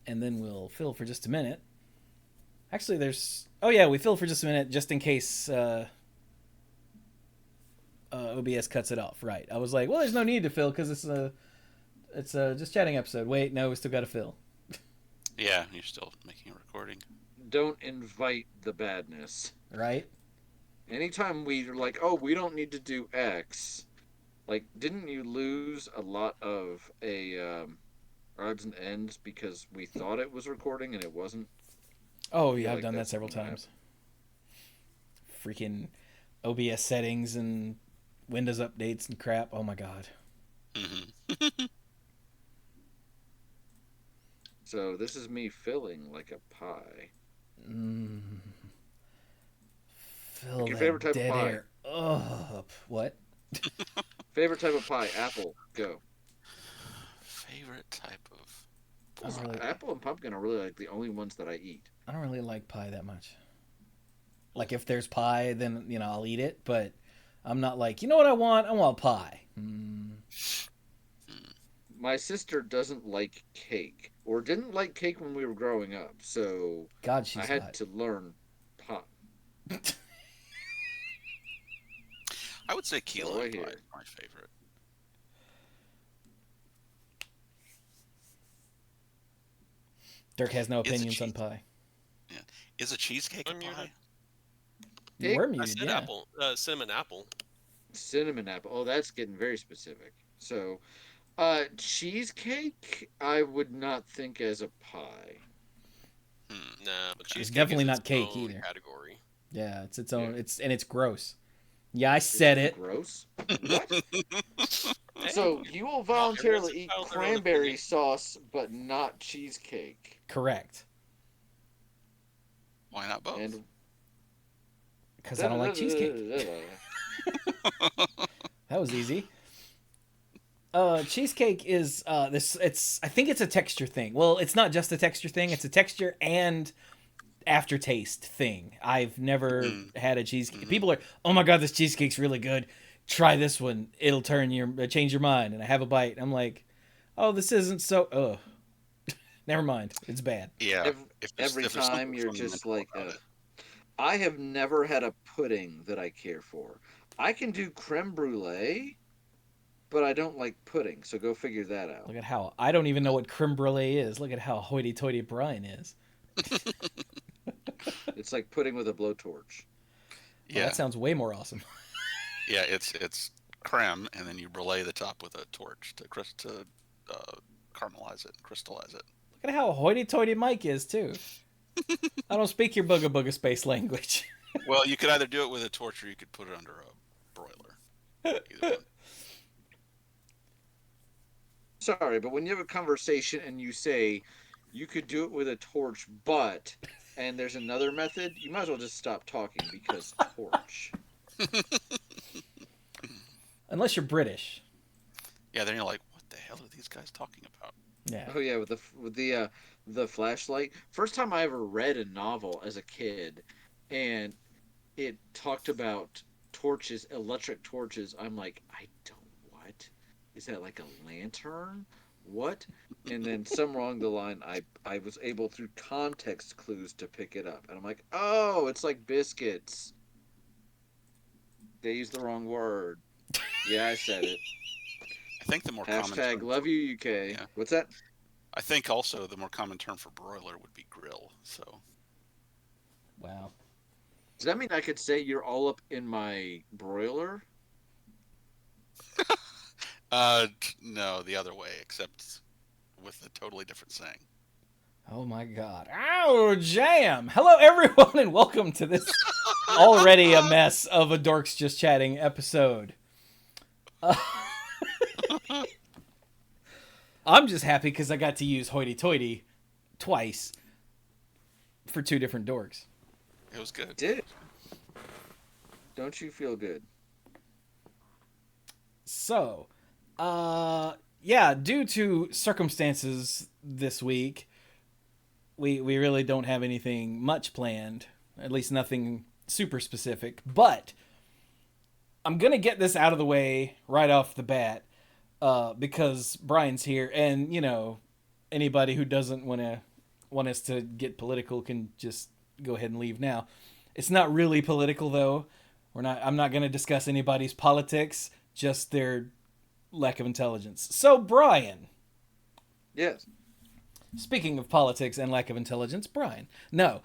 and then we'll fill for just a minute. Actually, there's... Oh, yeah, we fill for just a minute just in case OBS cuts it off. Right. I was like, well, there's no need to fill because it's a just chatting episode. Wait, no, we still got to fill. Yeah, you're still making a recording. Don't invite the badness. Right? Anytime we're like, oh, we don't need to do X, like, didn't you lose a lot of odds and ends because we thought it was recording and it wasn't? Oh, yeah, I've done that several times. Freaking OBS settings and Windows updates and crap. Oh, my God. Mm-hmm. So this is me filling like a pie. Fill like your that favorite type dead of pie. air up. What? Favorite type of pie? Apple. Go. Favorite type of Apple and pumpkin are really like the only ones that I eat. I don't really like pie that much. Like if there's pie, then I'll eat it. But I'm not like, you know what I want? I want pie. My sister doesn't like cake, or didn't like cake when we were growing up. So God, she's I had hot. to learn pie. I would say key lime pie here. is my favorite. Dirk has no opinions on pie. Yeah, is a cheesecake a pie? You were I muted, said yeah. apple, cinnamon apple. Cinnamon apple. Oh, that's getting very specific. So, cheesecake, I would not think as a pie. Nah, but cheesecake It's definitely is not its cake own either. category. Yeah, it's its own. Yeah. It's gross. Yeah, I said it. Gross. What? So you will voluntarily eat cranberry sauce, but not cheesecake. Correct. Why not both? Because I don't like cheesecake. That was easy. Cheesecake is this. I think it's a texture thing. Well, it's not just a texture thing. It's a texture and aftertaste thing. I've never had a cheesecake. Mm-hmm. People are, oh my God, this cheesecake's really good. Try this one. It'll change your mind. And I have a bite. I'm like, oh, this isn't so. Never mind. It's bad. Yeah. Every time you're just like, I have never had a pudding that I care for. I can do creme brulee, but I don't like pudding. So go figure that out. Look at how I don't even know what creme brulee is. Look at how hoity-toity Brian is. It's like pudding with a blowtorch. Yeah, that sounds way more awesome. Yeah, it's creme, and then you brulee the top with a torch to caramelize it and crystallize it. Look at how hoity-toity Mike is too. I don't speak your booga booga space language. Well, you could either do it with a torch or you could put it under a broiler. Either one. Sorry, but when you have a conversation and you say you could do it with a torch, but and there's another method, you might as well just stop talking because torch. Unless you're British. Yeah, then you're like, what the hell are these guys talking about? Yeah. Oh yeah, with the flashlight. First time I ever read a novel as a kid, and it talked about torches, electric torches. I'm like, I don't. What is that? Like a lantern? What? And then somewhere along the line, I was able through context clues to pick it up, and I'm like, oh, it's like biscuits. They used the wrong word. Yeah, I said it. I think the more common hashtag term love you UK. Yeah. What's that? I think also the more common term for broiler would be grill. So. Wow. Does that mean I could say you're all up in my broiler? No, the other way, except with a totally different saying. Oh my God. Ow, jam! Hello everyone and welcome to this already a mess of a Dorks Just Chatting episode. I'm just happy because I got to use hoity-toity twice for two different dorks. It was good. Did it? Don't you feel good? So, yeah, due to circumstances this week, we really don't have anything much planned. At least nothing super specific. But I'm going to get this out of the way right off the bat because Brian's here. And, anybody who doesn't want to want us to get political can just go ahead and leave now. It's not really political though. I'm not going to discuss anybody's politics, just their lack of intelligence. So, Brian, Yes. speaking of politics and lack of intelligence, Brian. No.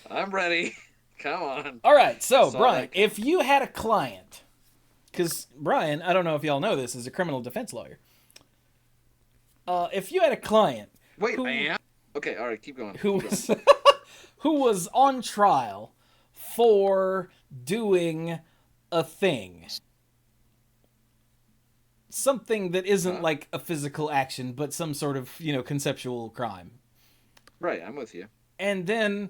I'm ready. Come on. All right. So, Saw Brian, that if you had a client, because Brian, I don't know if y'all know this, is a criminal defense lawyer. If you had a client Wait, who, I am? Okay, all right, keep going. who Keep was going. who was on trial for doing a thing, something that isn't like a physical action, but some sort of conceptual crime, Right, I'm with you. and then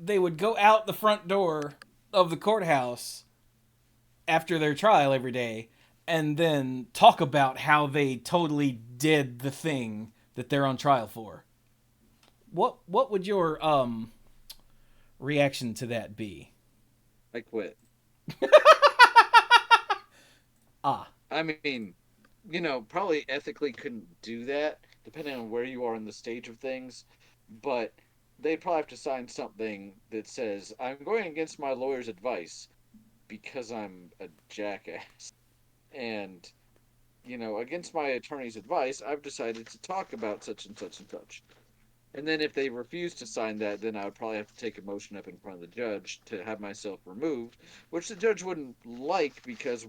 they would go out the front door of the courthouse after their trial every day and then talk about how they totally did the thing that they're on trial for. What would your reaction to that be? I quit. Ah. I mean, probably ethically couldn't do that, depending on where you are in the stage of things, but they'd probably have to sign something that says, I'm going against my lawyer's advice because I'm a jackass. And, against my attorney's advice, I've decided to talk about such and such and such. And then if they refuse to sign that, then I would probably have to take a motion up in front of the judge to have myself removed, which the judge wouldn't like because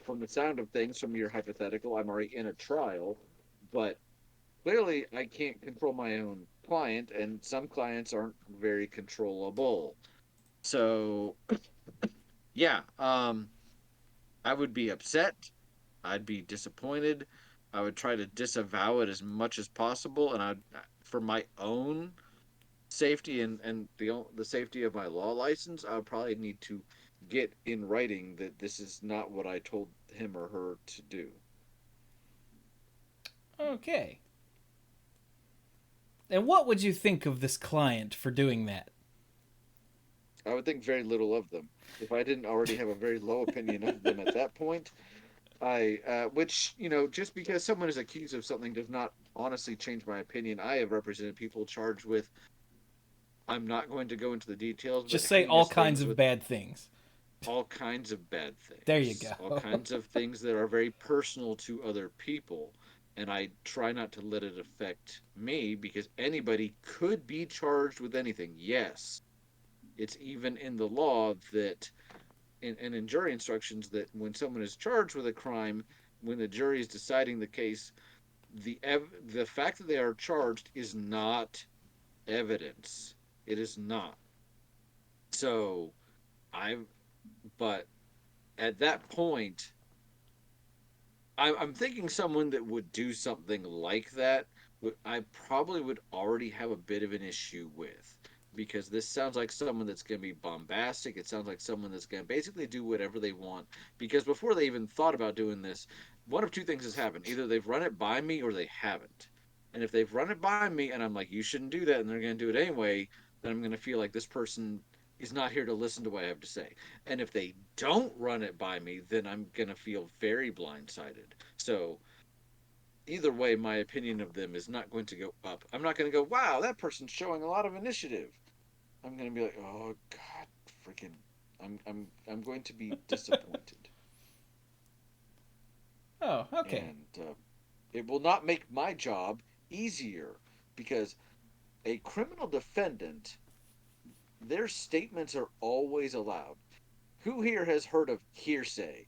from the sound of things, from your hypothetical, I'm already in a trial. But clearly I can't control my own client, and some clients aren't very controllable. So, yeah, I would be upset. I'd be disappointed. I would try to disavow it as much as possible, and for my own safety and the safety of my law license, I would probably need to get in writing that this is not what I told him or her to do. Okay. And what would you think of this client for doing that? I would think very little of them. If I didn't already have a very low opinion of them at that point, which, just because someone is accused of something does not honestly change my opinion. I have represented people charged with, I'm not going to go into the details, Just but say all heinous kinds things of with bad things. all kinds of bad things. There you go. All kinds of things that are very personal to other people. And I try not to let it affect me because anybody could be charged with anything. Yes. It's even in the law that, and in jury instructions, that when someone is charged with a crime, when the jury is deciding the case, the fact that they are charged is not evidence. It is not. So, but at that point, I'm thinking someone that would do something like that, I probably would already have a bit of an issue with. Because this sounds like someone that's going to be bombastic. It sounds like someone that's going to basically do whatever they want. Because before they even thought about doing this, one of two things has happened. Either they've run it by me or they haven't. And if they've run it by me and I'm like, you shouldn't do that, and they're going to do it anyway, then I'm going to feel like this person is not here to listen to what I have to say. And if they don't run it by me, then I'm going to feel very blindsided. So either way, my opinion of them is not going to go up. I'm not going to go, wow, that person's showing a lot of initiative. I'm going to be like, oh God, freaking, I'm going to be disappointed. Oh, okay. And it will not make my job easier because a criminal defendant, their statements are always allowed. Who here has heard of hearsay?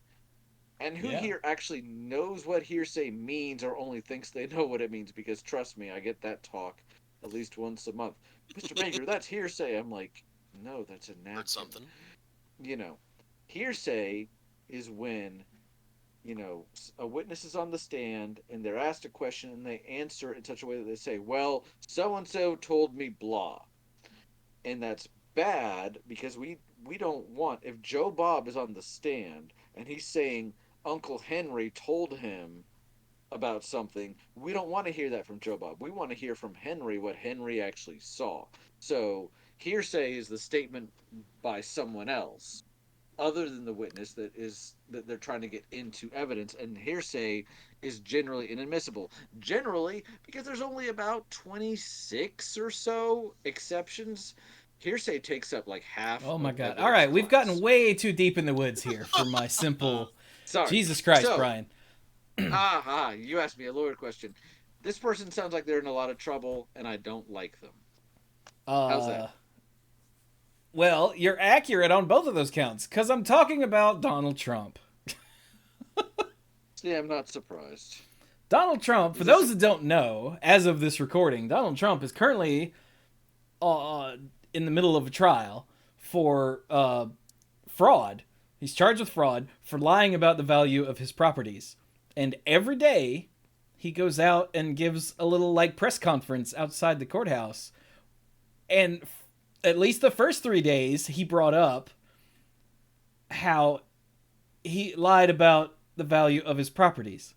And who here actually knows what hearsay means or only thinks they know what it means? Because trust me, I get that talk at least once a month. Mr. Baker, that's hearsay. I'm like, no, that's a napkin. Heard something. Hearsay is when, a witness is on the stand and they're asked a question and they answer in such a way that they say, well, so-and-so told me blah. And that's bad because we don't want, if Joe Bob is on the stand and he's saying Uncle Henry told him about something, we don't want to hear that from Joe Bob. We want to hear from Henry what Henry actually saw. So hearsay is the statement by someone else. other than the witness that they're trying to get into evidence, and hearsay is generally inadmissible. Generally, because there's only about 26 or so exceptions, hearsay takes up like half Oh my of god. All evidence right, we've gotten class. way too deep in the woods here for my simple. Sorry. Jesus Christ, So, Brian. you asked me a lawyer question. This person sounds like they're in a lot of trouble, and I don't like them. How's Uh, that? well, you're accurate on both of those counts because I'm talking about Donald Trump. See, I'm not surprised. Donald Trump, for Is this those that don't know, as of this recording, Donald Trump is currently in the middle of a trial for fraud. He's charged with fraud for lying about the value of his properties. And every day, he goes out and gives a little like press conference outside the courthouse. And at least the first 3 days, he brought up how he lied about the value of his properties.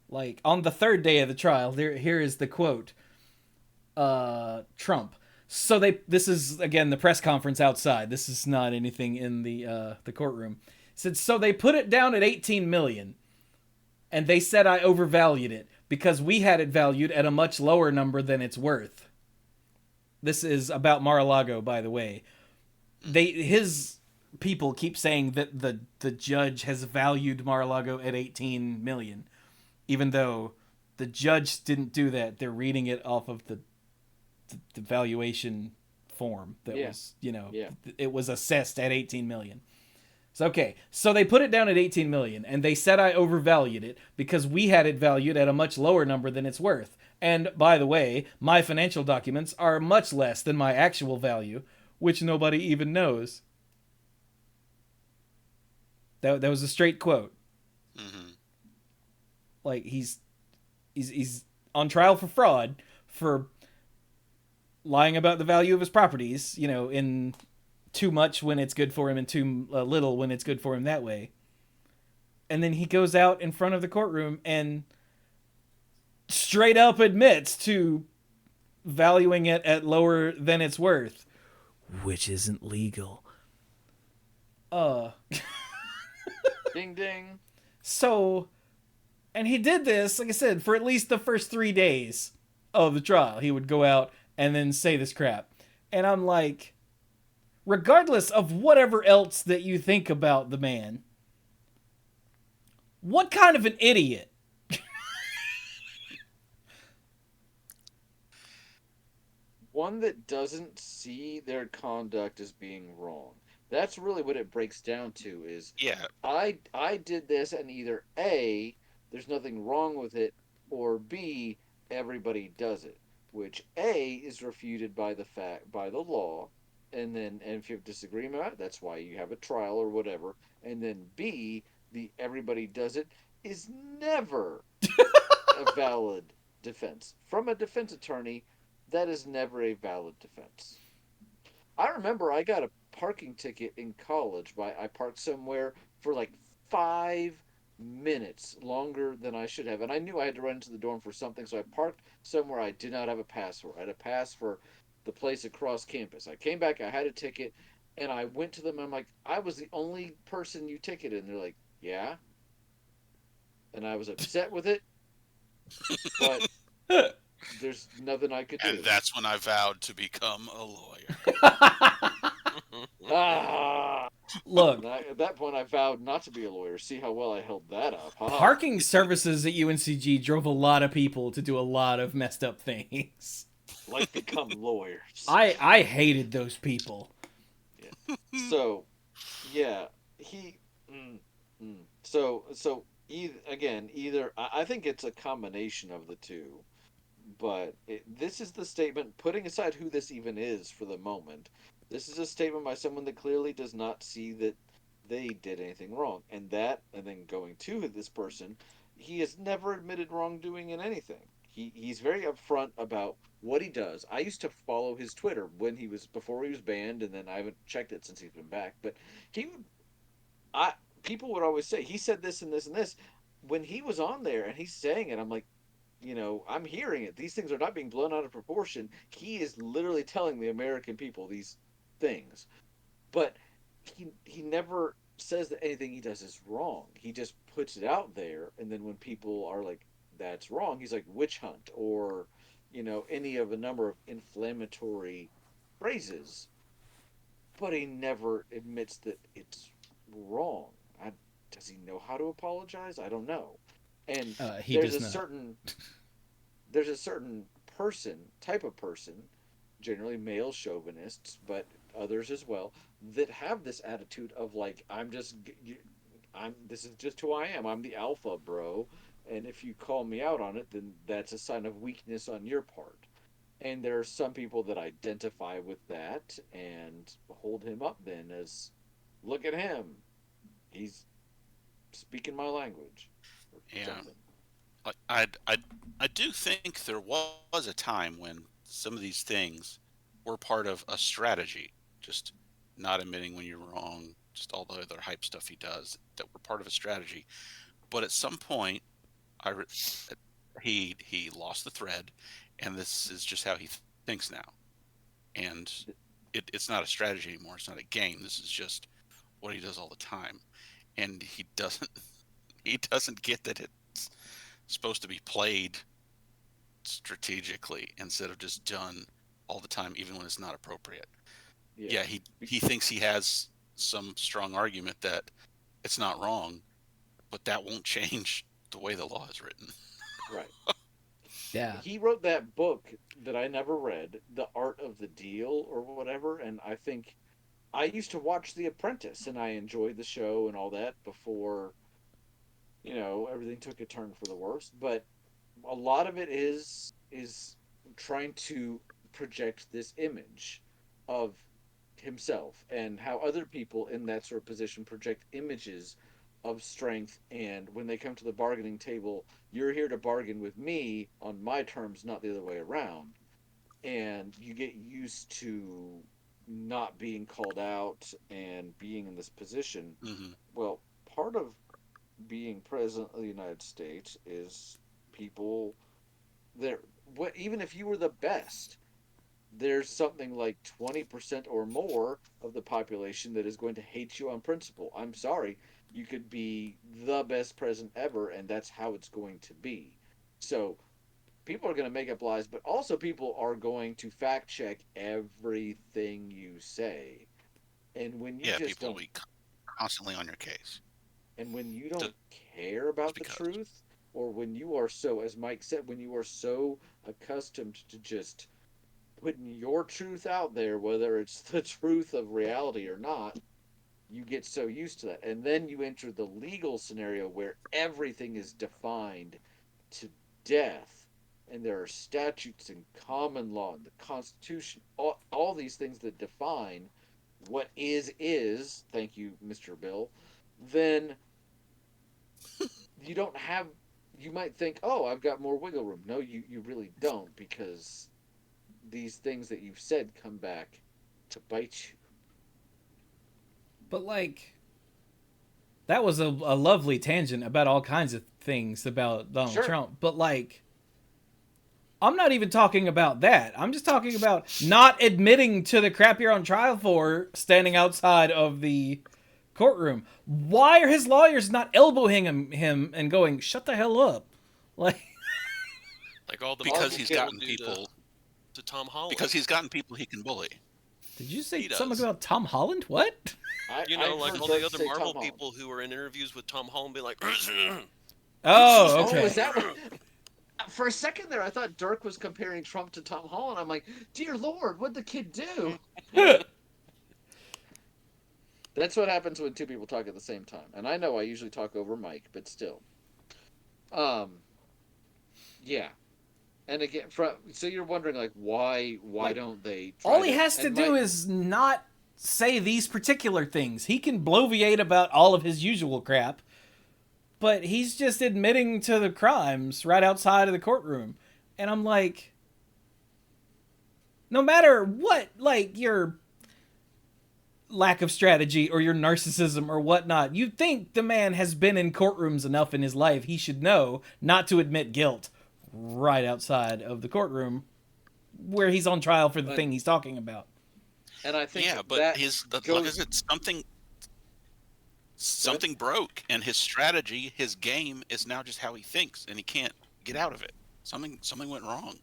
Like on the third day of the trial, here is the quote. Trump. So this is again the press conference outside. This is not anything in the courtroom. It said so they put it down at 18 million, and they said I overvalued it because we had it valued at a much lower number than it's worth. This is about Mar-a-Lago, by the way. His people keep saying that the judge has valued Mar-a-Lago at 18 million, even though the judge didn't do that. They're reading it off of the valuation form that was, it was assessed at 18 million. So, okay. So they put it down at 18 million and they said I overvalued it because we had it valued at a much lower number than it's worth. And by the way, my financial documents are much less than my actual value, which nobody even knows. That was a straight quote. Mm-hmm. Like he's on trial for fraud for lying about the value of his properties, in too much when it's good for him and too little when it's good for him that way. And then he goes out in front of the courtroom and straight up admits to valuing it at lower than it's worth, which isn't legal. Ding ding. So, and he did this, like I said, for at least the first 3 days of the trial. He would go out and then say this crap. And I'm like, regardless of whatever else that you think about the man, what kind of an idiot? One that doesn't see their conduct as being wrong. That's really what it breaks down to is Yeah. I did this, and either A, there's nothing wrong with it, or B, everybody does it. Which A is refuted by the law, and if you have disagreement about it, that's why you have a trial or whatever. And then B, the everybody does it is never a valid defense. From a defense attorney, that is never a valid defense. I remember I got a parking ticket in college. I parked somewhere for like 5 minutes longer than I should have, and I knew I had to run into the dorm for something, so I parked somewhere I did not have a pass for. I had a pass for the place across campus. I came back, I had a ticket, and I went to them. And I'm like, I was the only person you ticketed, and they're like, yeah, and I was upset with it, but there's nothing I could do. And that's when I vowed to become a lawyer. Ah, Look, at that point, I vowed not to be a lawyer. See how well I held that up. Huh? parking services at UNCG drove a lot of people to do a lot of messed up things. Like become lawyers. I hated those people. Yeah. So, yeah, he. So either I think it's a combination of the two, but this is the statement. Putting aside who this even is for the moment, this is a statement by someone that clearly does not see that they did anything wrong, and then going to this person, he has never admitted wrongdoing in anything. He's very upfront about what he does. I used to follow his Twitter before he was banned, and then I haven't checked it since he's been back. But he, I people would always say he said this and this and this when he was on there, and he's saying it. I'm like, I'm hearing it. These things are not being blown out of proportion. He is literally telling the American people things. But he never says that anything he does is wrong. He just puts it out there, and then when people are like, "That's wrong," he's like witch hunt or any of a number of inflammatory phrases. But he never admits that it's wrong. Does he know how to apologize? I don't know. And He there's does a not. certain type of person, generally male chauvinists, but others as well, that have this attitude of like, this is just who I am. I'm the alpha, bro. And if you call me out on it, then that's a sign of weakness on your part. And there are some people that identify with that and hold him up then as, look at him. He's speaking my language. Or Yeah. something. I do think there was a time when some of these things were part of a strategy, just not admitting when you're wrong, just all the other hype stuff he does that were part of a strategy. But at some point, I re- he lost the thread, and this is just how he thinks now. And it's not a strategy anymore. It's not a game. This is just what he does all the time, and he doesn't he doesn't get that it's supposed to be played strategically instead of just done all the time, even when it's not appropriate. Yeah, he thinks he has some strong argument that it's not wrong, but that won't change the way the law is written. Right. Yeah. He wrote that book that I never read, The Art of the Deal or whatever, and I think I used to watch The Apprentice and I enjoyed the show and all that before everything took a turn for the worse, but a lot of it is trying to project this image of himself and how other people in that sort of position project images of strength, and when they come to the bargaining table, you're here to bargain with me on my terms, not the other way around. And you get used to not being called out and being in this position. Hmm. Well, part of being president of the United States is people there. What even if you were the best, there's something like 20% or more of the population that is going to hate you on principle. I'm sorry, you could be the best president ever, and that's how it's going to be. So people are going to make up lies, but also people are going to fact check everything you say. And when you Yeah, just people will don't be constantly on your case And when you don't just care about the because. truth, or when you are so, as Mike said, when you are so accustomed to just putting your truth out there, whether it's the truth of reality or not, you get so used to that. And then you enter the legal scenario where everything is defined to death. And there are statutes and common law and the Constitution, all these things that define what is, thank you, Mr. Bill, then you don't have you might think, oh, I've got more wiggle room. No, you really don't, because these things that you've said come back to bite you. But like, that was a lovely tangent about all kinds of things about Donald Sure. Trump. But like, I'm not even talking about that. I'm just talking about not admitting to the crap you're on trial for, standing outside of the courtroom. Why are his lawyers not elbowing him and going, "Shut the hell up"? Like, Like all the Because Marvel he's people gotten people to Tom Holland. because he's gotten people he can bully. did you say He does. something about Tom Holland? What? I've like heard all Dirk the other say Marvel Tom Holland. people who were in interviews with Tom Holland, be like, Oh, Oh, okay. was that what? For a second there, I thought Dirk was comparing Trump to Tom Holland. I'm like, dear Lord, what'd the kid do? That's what happens when two people talk at the same time. And I know I usually talk over Mike, but still. Um, yeah. And again, so you're wondering like why Like, don't they try All he to, has to and do Mike, is not say these particular things. He can bloviate about all of his usual crap, but he's just admitting to the crimes right outside of the courtroom. And I'm like, no matter what, like, your lack of strategy or your narcissism or whatnot, you think the man has been in courtrooms enough in his life, he should know not to admit guilt right outside of the courtroom where he's on trial for the but thing he's talking about. And I think Yeah, but that like I goes. said, Go ahead. something broke, and his strategy, his game is now just how he thinks, and he can't get out of it. Something went wrong.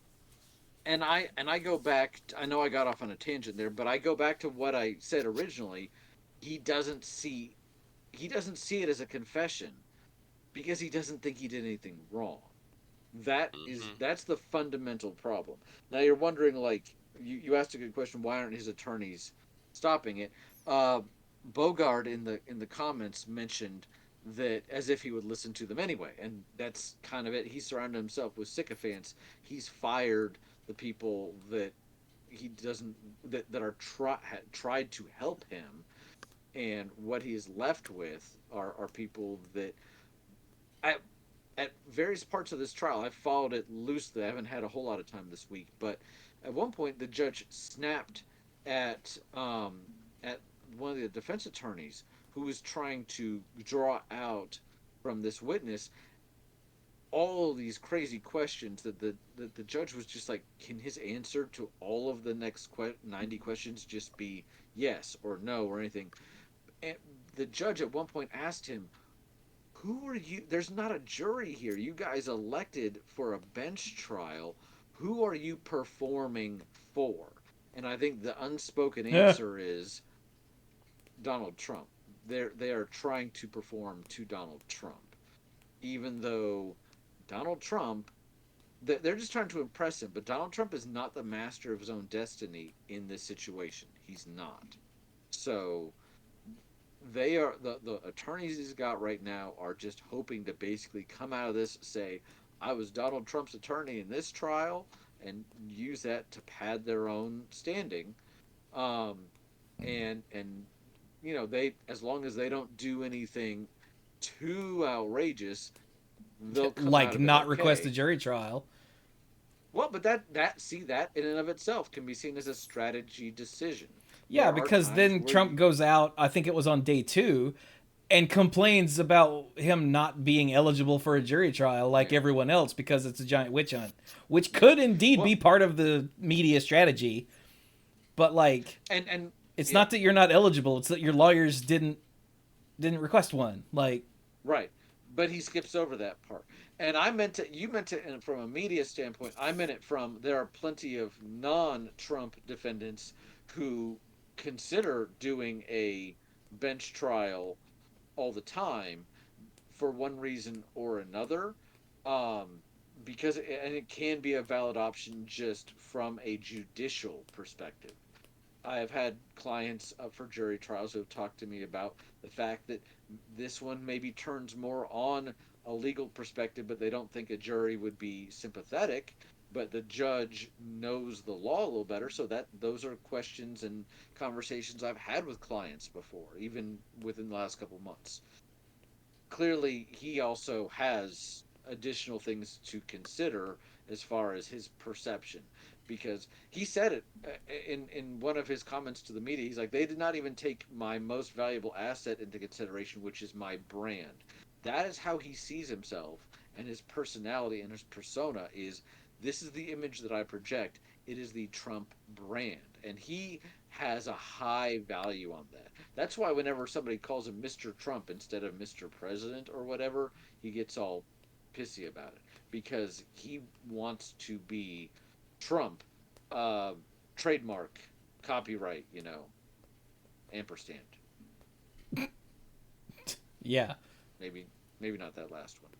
And I go back. I know I got off on a tangent there, but I go back to what I said originally. He doesn't see he doesn't see it as a confession because he doesn't think he did anything wrong. Hmm. That's the fundamental problem. Now you're wondering, like, you asked a good question, why aren't his attorneys stopping it? Uh, Bogard in the comments mentioned that as if he would listen to them anyway, and that's kind of it. He surrounded himself with sycophants. He's fired the people that he doesn't that are tried to help him, and what he's left with are people that at at various parts of this trial, I've followed it loosely. I haven't had a whole lot of time this week, but at one point the judge snapped at one of the defense attorneys who was trying to draw out from this witness all these crazy questions that the judge was just like, can his answer to all of the next 90 questions just be yes or no or anything? And the judge at one point asked him, who are you? There's not a jury here. You guys elected for a bench trial. Who are you performing for? And I think the unspoken Yeah. answer is Donald Trump. They are trying to perform to Donald Trump, even though Donald Trump, they're just trying to impress him. But Donald Trump is not the master of his own destiny in this situation. He's not. So the attorneys he's got right now are just hoping to basically come out of this, say, I was Donald Trump's attorney in this trial, and use that to pad their own standing. um and they, as long as they don't do anything too outrageous, they'll come out Like of it not request a okay. jury trial. Well, but that in and of itself can be seen as a strategy decision. Yeah, There are because times then where Trump you goes out, I think it was on day 2, and complains about him not being eligible for a jury trial like yeah, everyone else because it's a giant witch hunt, which yeah. could indeed be Well, part of the media strategy. But like, and it's yeah, not that you're not eligible; it's that your lawyers didn't request one. Like, right. But he skips over that part. And I meant to, you meant it from a media standpoint. I meant it from, there are plenty of non Trump defendants who consider doing a bench trial all the time for one reason or another. Um, and it can be a valid option just from a judicial perspective. I have had clients up for jury trials who have talked to me about the fact that this one maybe turns more on a legal perspective, but they don't think a jury would be sympathetic. But the judge knows the law a little better, so that those are questions and conversations I've had with clients before, even within the last couple of months. Clearly, he also has additional things to consider as far as his perception, because he said it in one of his comments to the media. He's like, they did not even take my most valuable asset into consideration, which is my brand. That is how he sees himself, and his personality and his persona is, this is the image that I project. It is the Trump brand, and he has a high value on that. That's why whenever somebody calls him Mr. Trump instead of Mr. President or whatever, he gets all pissy about it, because he wants to be Trump, uh, trademark, copyright, ampersand. yeah, Maybe, maybe not that last one.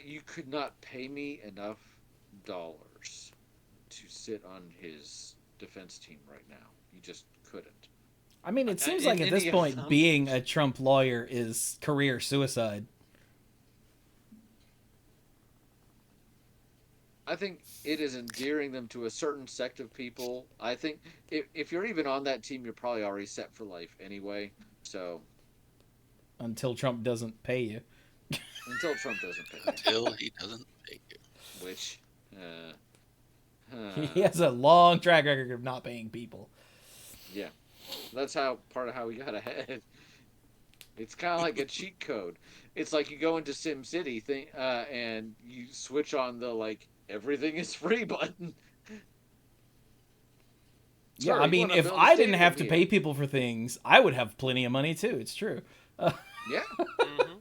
You could not pay me enough dollars to sit on his defense team right now. You just couldn't. I mean, it seems In like at this any of point, them, being a Trump lawyer is career suicide. I think it is endearing them to a certain sect of people. I think if you're even on that team, you're probably already set for life anyway. So Until Trump doesn't pay you. until Trump doesn't pay you, Until he doesn't take it. which, He has a long track record of not paying people. yeah, that's how part of how we got ahead. It's kind of like a cheat code. It's like you go into Sim City and you switch on the, like, everything is free button. Yeah, Sir, I you mean, wanna if build a I didn't stadium have to here? pay people for things, I would have plenty of money too. It's true. Yeah. Mm-hmm.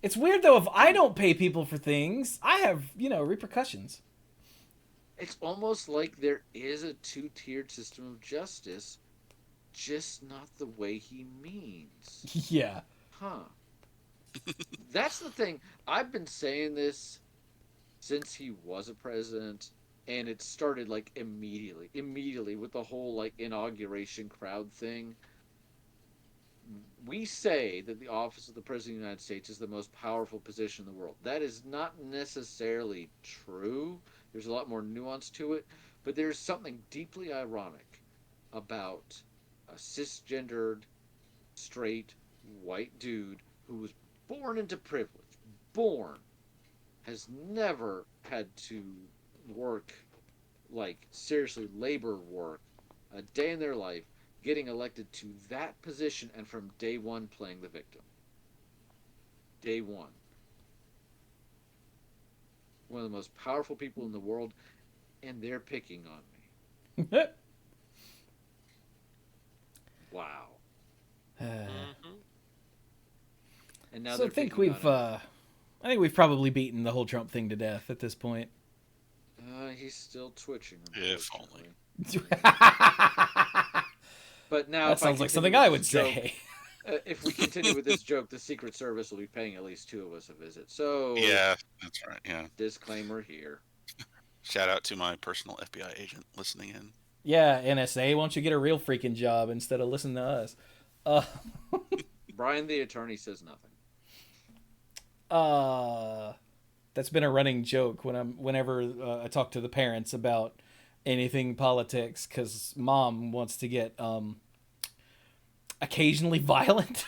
It's weird though. If I don't pay people for things, I have repercussions. It's almost like there is a two-tiered system of justice, just not the way he means. Yeah. Huh. That's the thing. I've been saying this since he was a president, and it started like immediately with the whole like inauguration crowd thing. We say that the office of the president of the United States is the most powerful position in the world. That is not necessarily true. There's a lot more nuance to it, but there's something deeply ironic about a cisgendered, straight, white dude who was born into privilege, born, has never had to work, like seriously labor work, a day in their life, getting elected to that position, and from day one playing the victim. Day one. One of the most powerful people in the world, and they're picking on me. Wow. Mm-hmm. And now So they're picking on him. I think we've probably beaten the whole Trump thing to death at this point. He's still twitching, If unfortunately. That But now, if sounds I like something continue I with would this joke, say. if we continue with this joke, the Secret Service will be paying at least two of us a visit. So, Yeah, that's right. Yeah. disclaimer here. Shout out to my personal FBI agent listening in. Yeah, NSA, why don't you get a real freaking job instead of listening to us? Uh, Brian, the attorney, says nothing. that's been a running joke whenever I talk to the parents about anything politics, because mom wants to get occasionally violent.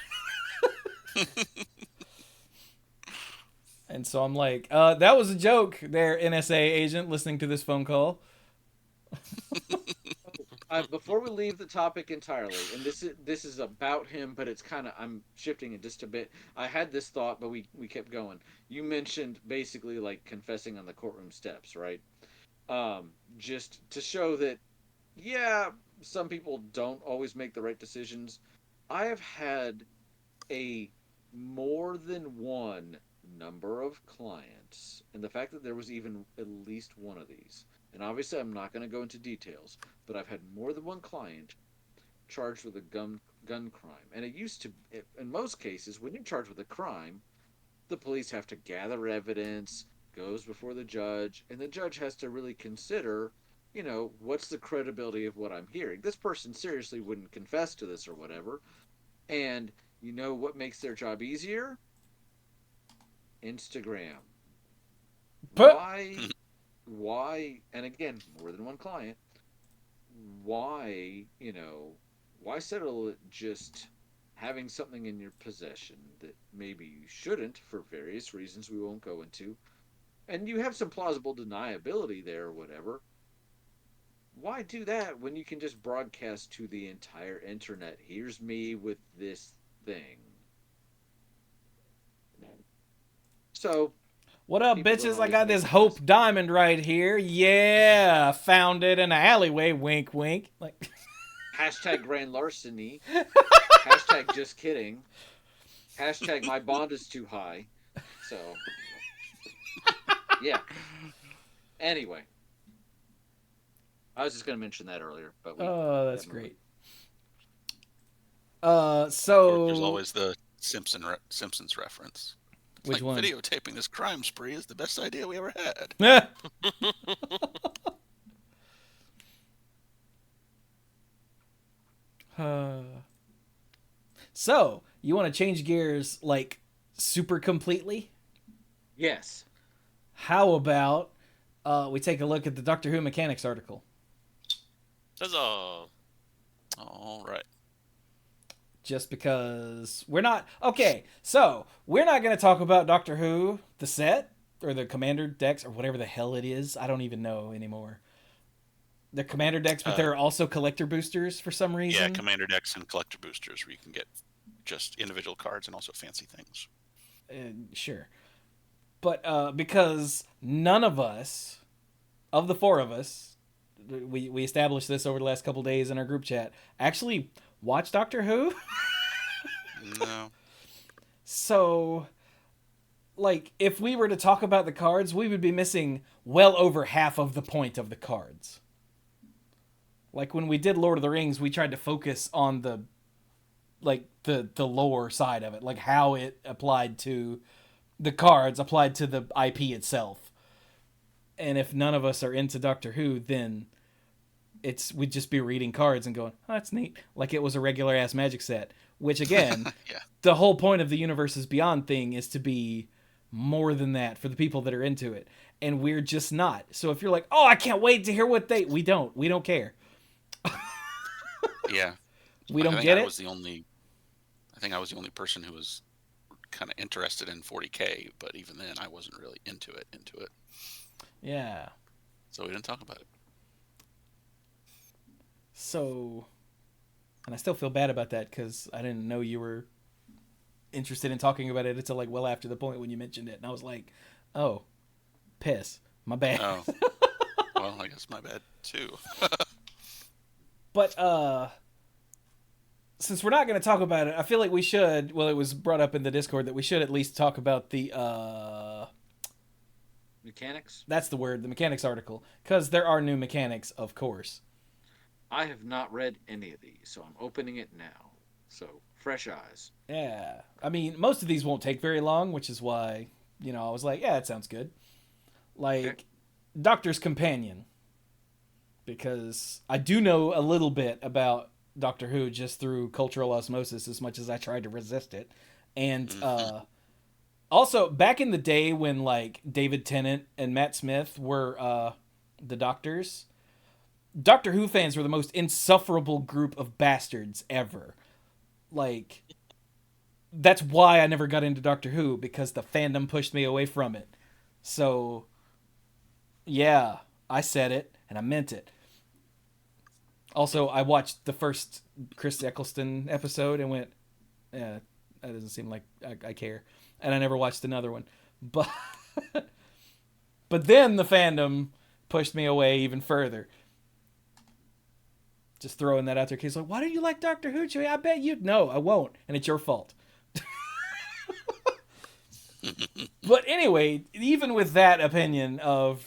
And so I'm like, that was a joke there, NSA agent, listening to this phone call. Before we leave the topic entirely, and this is about him, but it's kind of, I'm shifting it just a bit. I had this thought, but we kept going. You mentioned basically like confessing on the courtroom steps, right? Just to show that, yeah, some people don't always make the right decisions. I have had a more than one number of clients, and the fact that there was even at least one of these, and obviously I'm not going to go into details, but I've had more than one client charged with a gun crime. And it used to, in most cases, when you're charged with a crime, the police have to gather evidence, goes before the judge, and the judge has to really consider, what's the credibility of what I'm hearing. This person seriously wouldn't confess to this or whatever. And you know what makes their job easier? Instagram. But Why, and again, more than one client, why, why settle at just having something in your possession that maybe you shouldn't for various reasons we won't go into, and you have some plausible deniability there or whatever. Why do that when you can just broadcast to the entire internet? Here's me with this thing. So, what up, people don't bitches? I always got make this the Hope best. Diamond right here. Yeah, found it in an alleyway. Wink, wink. Like, Hashtag grand larceny. Hashtag just kidding. Hashtag my bond is too high. So, yeah. Anyway, I was just going to mention that earlier, but oh, that's kept moving. great. Of course, So there's always the Simpsons reference. It's which like one? videotaping this crime spree is the best idea we ever had. So you want to change gears like super completely? Yes. How about we take a look at the Doctor Who mechanics article? Huzzah. All right. Just because we're not okay, so we're not going to talk about Doctor Who, the set, or the Commander decks, or whatever the hell it is. I don't even know anymore. The Commander decks, but there are also collector boosters for some reason. Yeah, Commander decks and collector boosters where you can get just individual cards and also fancy things. Sure. But because none of us, of the four of us, we established this over the last couple days in our group chat. Actually, watch Doctor Who. No. So, like, if we were to talk about the cards, we would be missing well over half of the point of the cards. Like, when we did Lord of the Rings, we tried to focus on the lore side of it, like how it applied to the cards, applied to the IP itself. And if none of us are into Doctor Who, then we'd just be reading cards and going, oh, that's neat. Like it was a regular ass Magic set. Which again, Yeah. the whole point of the Universes Beyond thing is to be more than that for the people that are into it. And we're just not. So if you're like, oh, I can't wait to hear we don't care. Yeah. We I don't think get I it. I think I was the only person who was kind of interested in 40K, but even then I wasn't really into it. Yeah. So we didn't talk about it. So, and I still feel bad about that because I didn't know you were interested in talking about it until like well after the point when you mentioned it. And I was like, oh, piss. My bad. Oh. Well, I guess my bad too. But, since we're not going to talk about it, I feel like we should, well, it was brought up in the Discord that we should at least talk about the, Mechanics? that's the word, the mechanics article. Because there are new mechanics, of course. I have not read any of these, so I'm opening it now. So, fresh eyes. Yeah. I mean, most of these won't take very long, which is why, I was like, yeah, that sounds good. Like, Okay. Doctor's Companion. Because I do know a little bit about Doctor Who just through cultural osmosis as much as I tried to resist it. And also, back in the day when, like, David Tennant and Matt Smith were the Doctors, Doctor Who fans were the most insufferable group of bastards ever. Like, that's why I never got into Doctor Who, because the fandom pushed me away from it. So, yeah, I said it, and I meant it. Also, I watched the first Chris Eccleston episode and went, yeah, that doesn't seem like I care. And I never watched another one. But then the fandom pushed me away even further. Just throwing that out there. Kids like, why don't you like Doctor Who, Joey? I bet you... No, I won't. And it's your fault. But anyway, even with that opinion of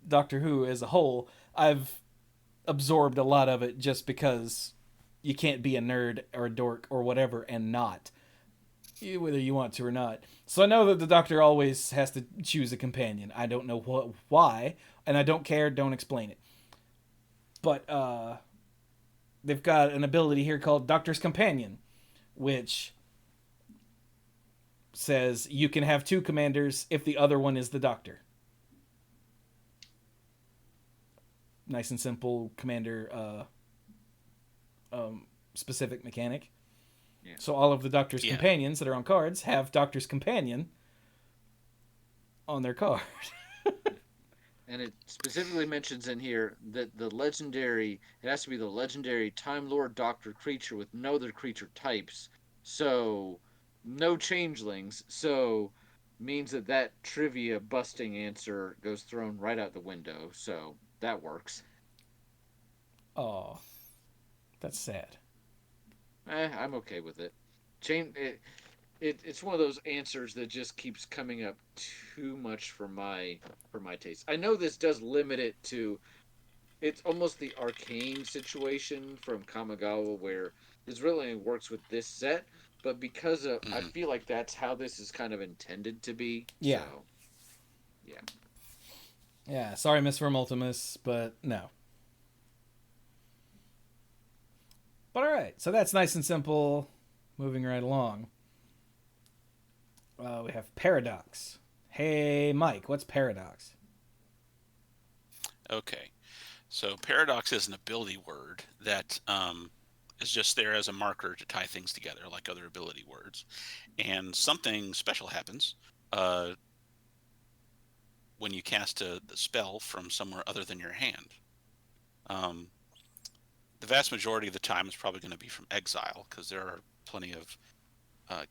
Doctor Who as a whole, I've absorbed a lot of it just because you can't be a nerd or a dork or whatever and not, whether you want to or not. So I know that the Doctor always has to choose a companion. I don't know why, and I don't care. Don't explain it. But they've got an ability here called Doctor's Companion, which says you can have two commanders if the other one is the Doctor. Nice and simple commander specific mechanic. Yeah. So all of the Doctor's companions that are on cards have Doctor's Companion on their card. And it specifically mentions in here that it has to be the legendary Time Lord Doctor creature with no other creature types. So, no changelings. So, means that trivia busting answer goes thrown right out the window. So, that works. Oh, that's sad. I'm okay with it. It's one of those answers that just keeps coming up too much for my taste. I know this does limit it to, it's almost the arcane situation from Kamigawa where this really only works with this set, but because of I feel like that's how this is kind of intended to be. Yeah. So, yeah. Yeah, sorry, Miss Vermultimus, but no. But alright, so that's nice and simple. Moving right along. We have Paradox. Hey, Mike, what's Paradox? Okay. So Paradox is an ability word that is just there as a marker to tie things together like other ability words. And something special happens when you cast the spell from somewhere other than your hand. The vast majority of the time is probably going to be from exile, because there are plenty of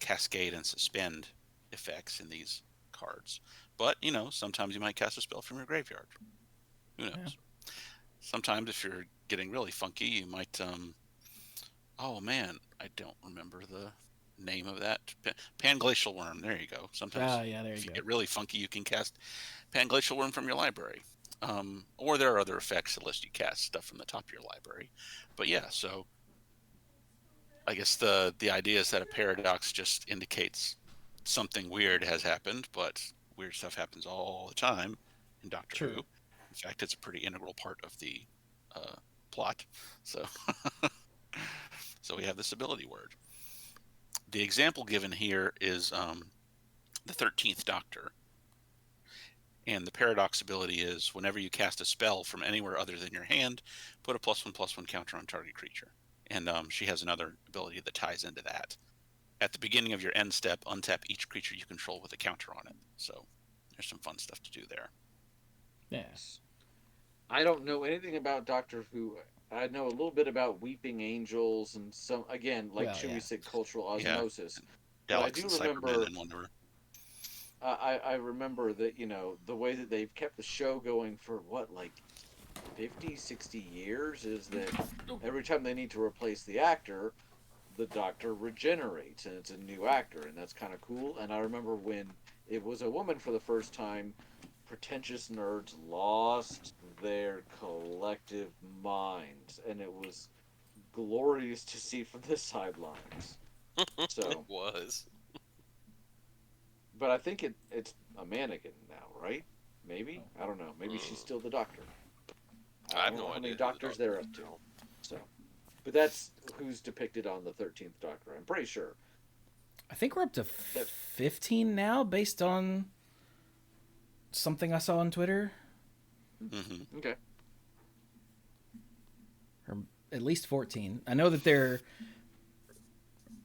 cascade and suspend effects in these cards. But, sometimes you might cast a spell from your graveyard. Who knows? sometimes if you're getting really funky, you might oh man, I don't remember the name of that. Panglacial worm. There you go. Sometimes Yeah, there you if you go. get really funky, you can cast Panglacial worm from your library. Or there are other effects that lets you cast stuff from the top of your library. But yeah, so I guess the idea is that a paradox just indicates something weird has happened, but weird stuff happens all the time in Doctor Who. True. In fact, it's a pretty integral part of the uh, plot. So, so we have this ability word. The example given here is the 13th Doctor. And the paradox ability is whenever you cast a spell from anywhere other than your hand, put a +1/+1 counter on target creature. And she has another ability that ties into that. At the beginning of your end step, untap each creature you control with a counter on it. So there's some fun stuff to do there. Yes. I don't know anything about Doctor Who. I know a little bit about Weeping Angels and some, again, like Well, Chewie yeah. said, cultural Yeah, osmosis. But I Daleks do and Cybermen remember, and whatever. I remember that, the way that they've kept the show going for what, like 50, 60 years is that every time they need to replace the actor, the Doctor regenerates and it's a new actor, and that's kind of cool. And I remember when it was a woman for the first time, pretentious nerds lost their collective minds, and it was glorious to see from the sidelines. It So, was. but I think it's a mannequin now, right? Maybe, I don't know. Maybe she's still the Doctor. I I have don't know no how idea many who the doctors Doctor they're is up to. now. So, but that's who's depicted on the 13th Doctor. I'm pretty sure. I think we're up to That, 15 now, based on something I saw on Twitter, Mm-hmm. okay. or at least 14. I know that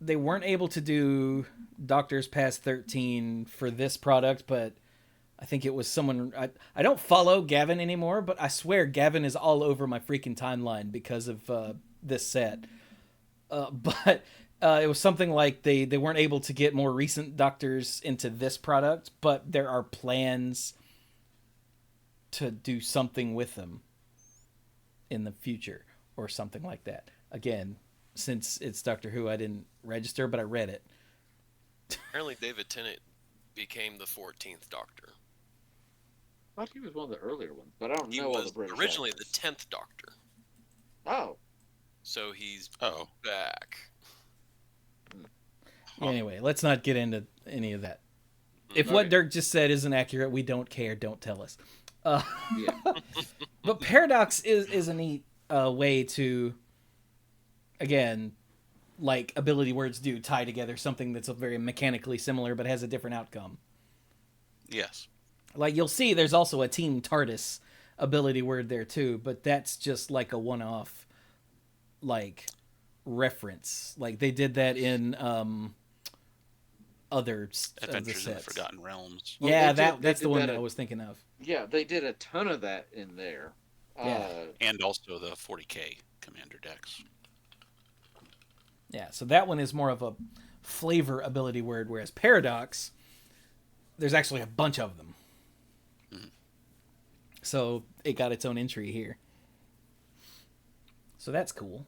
they weren't able to do Doctors past 13 for this product, but I think it was someone. I don't follow Gavin anymore, but I swear Gavin is all over my freaking timeline because of this set. But it was something like they weren't able to get more recent Doctors into this product, but there are plans to do something with them in the future or something like that. Again, since it's Doctor Who, I didn't register, but I read it. Apparently, David Tennant became the 14th Doctor. I thought he was one of the earlier ones, but I don't He know all the was British originally the actors. 10th Doctor. Oh, So he's Oh. back. Huh. Anyway, let's not get into any of that. If Okay. what Dirk just said isn't accurate, we don't care. Don't tell us. yeah. But paradox is a neat way to, again, like ability words do, tie together something that's very mechanically similar but has a different outcome. Yes. Like you'll see, there's also a Team TARDIS ability word there too, but that's just like a one-off, like reference. Like they did that in other Adventures in the sets. Forgotten Realms. Well, Yeah, they that's the did one that that I was thinking of. Yeah, they did a ton of that in there. Yeah. And also the 40K Commander decks. Yeah, so that one is more of a flavor ability word, whereas paradox, there's actually a bunch of them. Mhm. So it got its own entry here. So that's cool.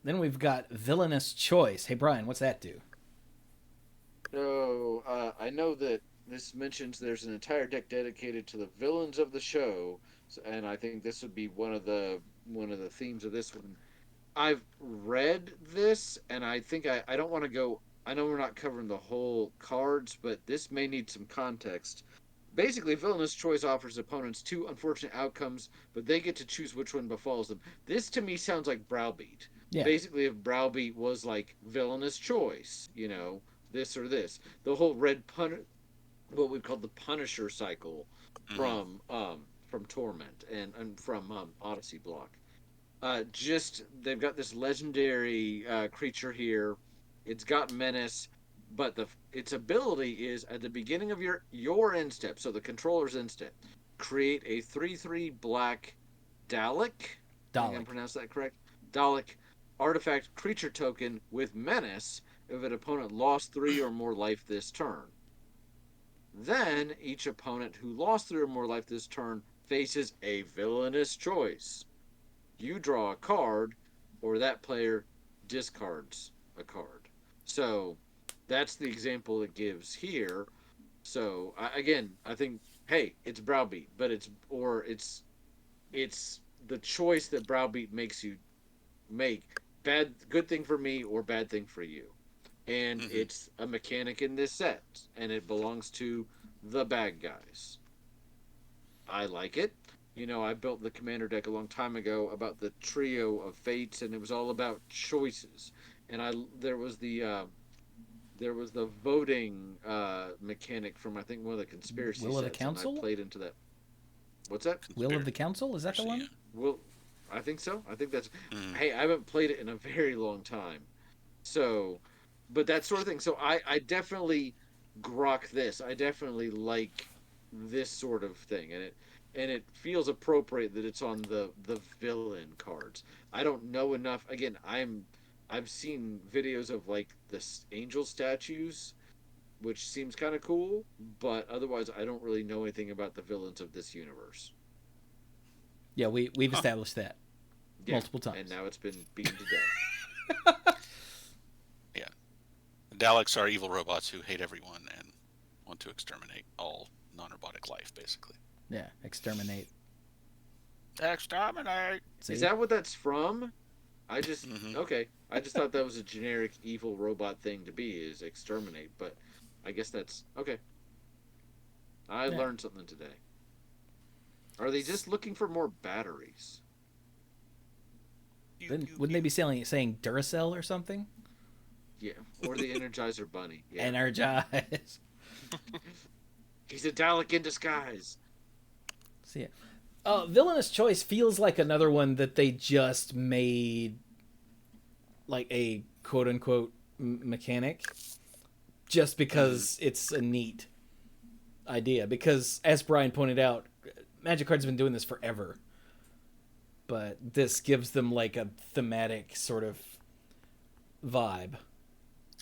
Then we've got villainous choice. Hey Brian, what's that do? So I know that this mentions there's an entire deck dedicated to the villains of the show, and I think this would be one of the themes of this one. I've read this, and I think I don't want to go. I know we're not covering the whole cards, but this may need some context. Basically, villainous choice offers opponents two unfortunate outcomes, but they get to choose which one befalls them. This to me sounds like Browbeat. Yeah. Basically, if Browbeat was like villainous choice, this or this, the whole what we call the Punisher cycle Mhm. from Torment and from Odyssey block. Just they've got this legendary creature here. It's got menace, but its ability is at the beginning of your end step, so the controller's end step. Create a 3/3 black Dalek. I think I'm Dalek. pronounced that correct. Dalek artifact creature token with menace if an opponent lost 3 or more life this turn. Then each opponent who lost 3 or more life this turn faces a villainous choice. You draw a card, or that player discards a card. So that's the example it gives here. So again, I think, hey, it's Browbeat, but it's the choice that Browbeat makes you make. Good thing for me or bad thing for you. And Mm-hmm. it's a mechanic in this set, and it belongs to the bad guys. I like it. I built the commander deck a long time ago about the trio of fates, and it was all about choices. And there was the voting mechanic from, I think, one of the conspiracy Will of the sets, and I Council? played into that. What's that? Will of the Council? Is that the one? Well, I think so. I think that's. Mm. Hey, I haven't played it in a very long time, so, but that sort of thing. So I definitely grok this. I definitely like this sort of thing, and it feels appropriate that it's on the villain cards. I don't know enough. Again, I've seen videos of like the angel statues, which seems kind of cool, but otherwise I don't really know anything about the villains of this universe. Yeah, we've established that Yeah, multiple times. and now it's been beaten to death. Yeah. Daleks are evil robots who hate everyone and want to exterminate all non-robotic life, basically. Yeah, exterminate. Exterminate! See? Is that what that's from? I just Mhm. Okay. I just thought that was a generic evil robot thing to be, is exterminate, but I guess that's okay. I Yeah. learned something today. Are they just looking for more batteries? Then wouldn't they be saying Duracell or something? Yeah, or the Energizer Bunny. Yeah, Energize. he's a Dalek in disguise. See it. Villainous Choice feels like another one that they just made like a quote unquote mechanic just because it's a neat idea. Because as Brian pointed out, Magic Card's been doing this forever. But this gives them like a thematic sort of vibe.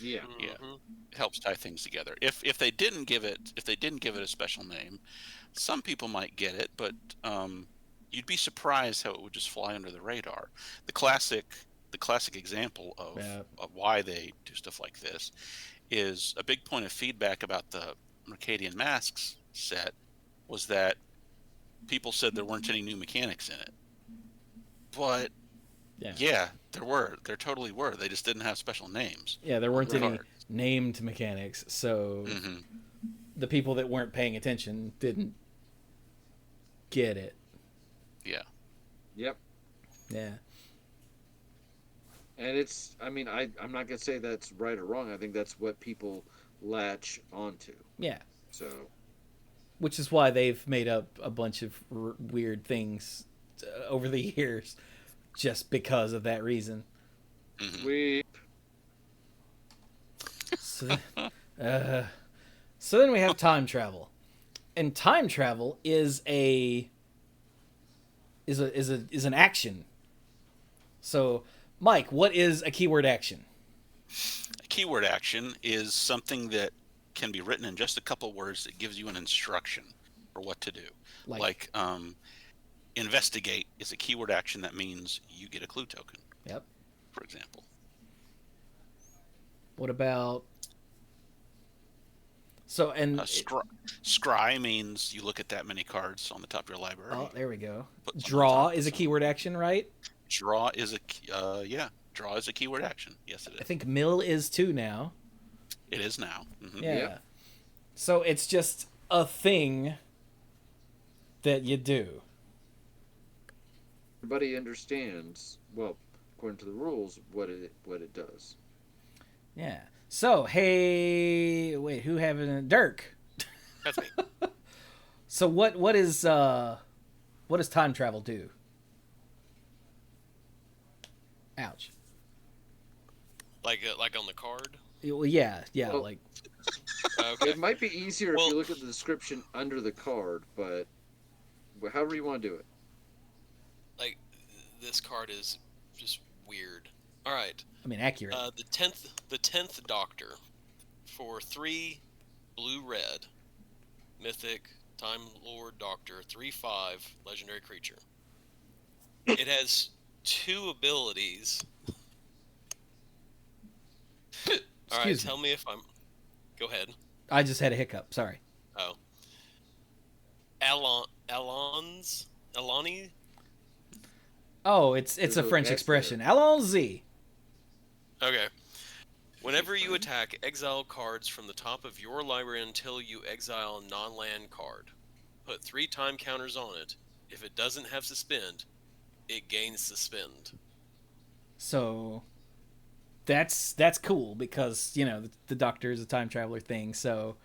Yeah. Yeah. Mhm. It helps tie things together. If they didn't give it a special name, some people might get it, but you'd be surprised how it would just fly under the radar. The classic example Yeah. of why they do stuff like this is a big point of feedback about the Mercadian Masks set was that people said there weren't any new mechanics in it. But yeah, there were. There totally were. They just didn't have special names. Yeah, there weren't on the any cards. named mechanics, so Mm-hmm. the people that weren't paying attention didn't get it. Yeah. Yep. Yeah. And I'm not gonna say that's right or wrong. I think that's what people latch onto. Yeah. So Which is why they've made up a bunch of weird things over the years just because of that reason. Mm-hmm. we So, so then we have time travel. And time travel is an action. So, Mike, what is a keyword action? A keyword action is something that can be written in just a couple words that gives you an instruction for what to do. Like investigate is a keyword action that means you get a clue token, Yep. for example. What about so and Scry means you look at that many cards on the top of your library. oh, there we go. Put one on Draw top, is a so- keyword action, right? Draw is draw is a keyword action. Yes, it I is. think mill is too now. It is now. Mm-hmm. Yeah. Yep. So it's just a thing that you do. everybody understands, well, according to the rules, what it does. Yeah. So, hey, wait, who having a Dirk? That's me. So what does time travel do? Ouch. Like on the card. Well, yeah, Well, like Okay. It might be easier Well- if you look at the description under the card, but however you want to do it. Like this card is just weird. All right. I mean accurate. The tenth Doctor for 3 blue red Mythic, Time Lord Doctor, 3/5, legendary creature. It has 2 abilities. All right, Excuse tell me. me if I'm. Go ahead. I just had a hiccup. Sorry. Oh. Alani? Oh, it's There's a no French S expression. there. Allons-y. Okay. Whenever you French? attack, exile cards from the top of your library until you exile a non-land card. Put 3 time counters on it. If it doesn't have suspend, it gains suspend. So that's cool because the Doctor is a time traveler thing. So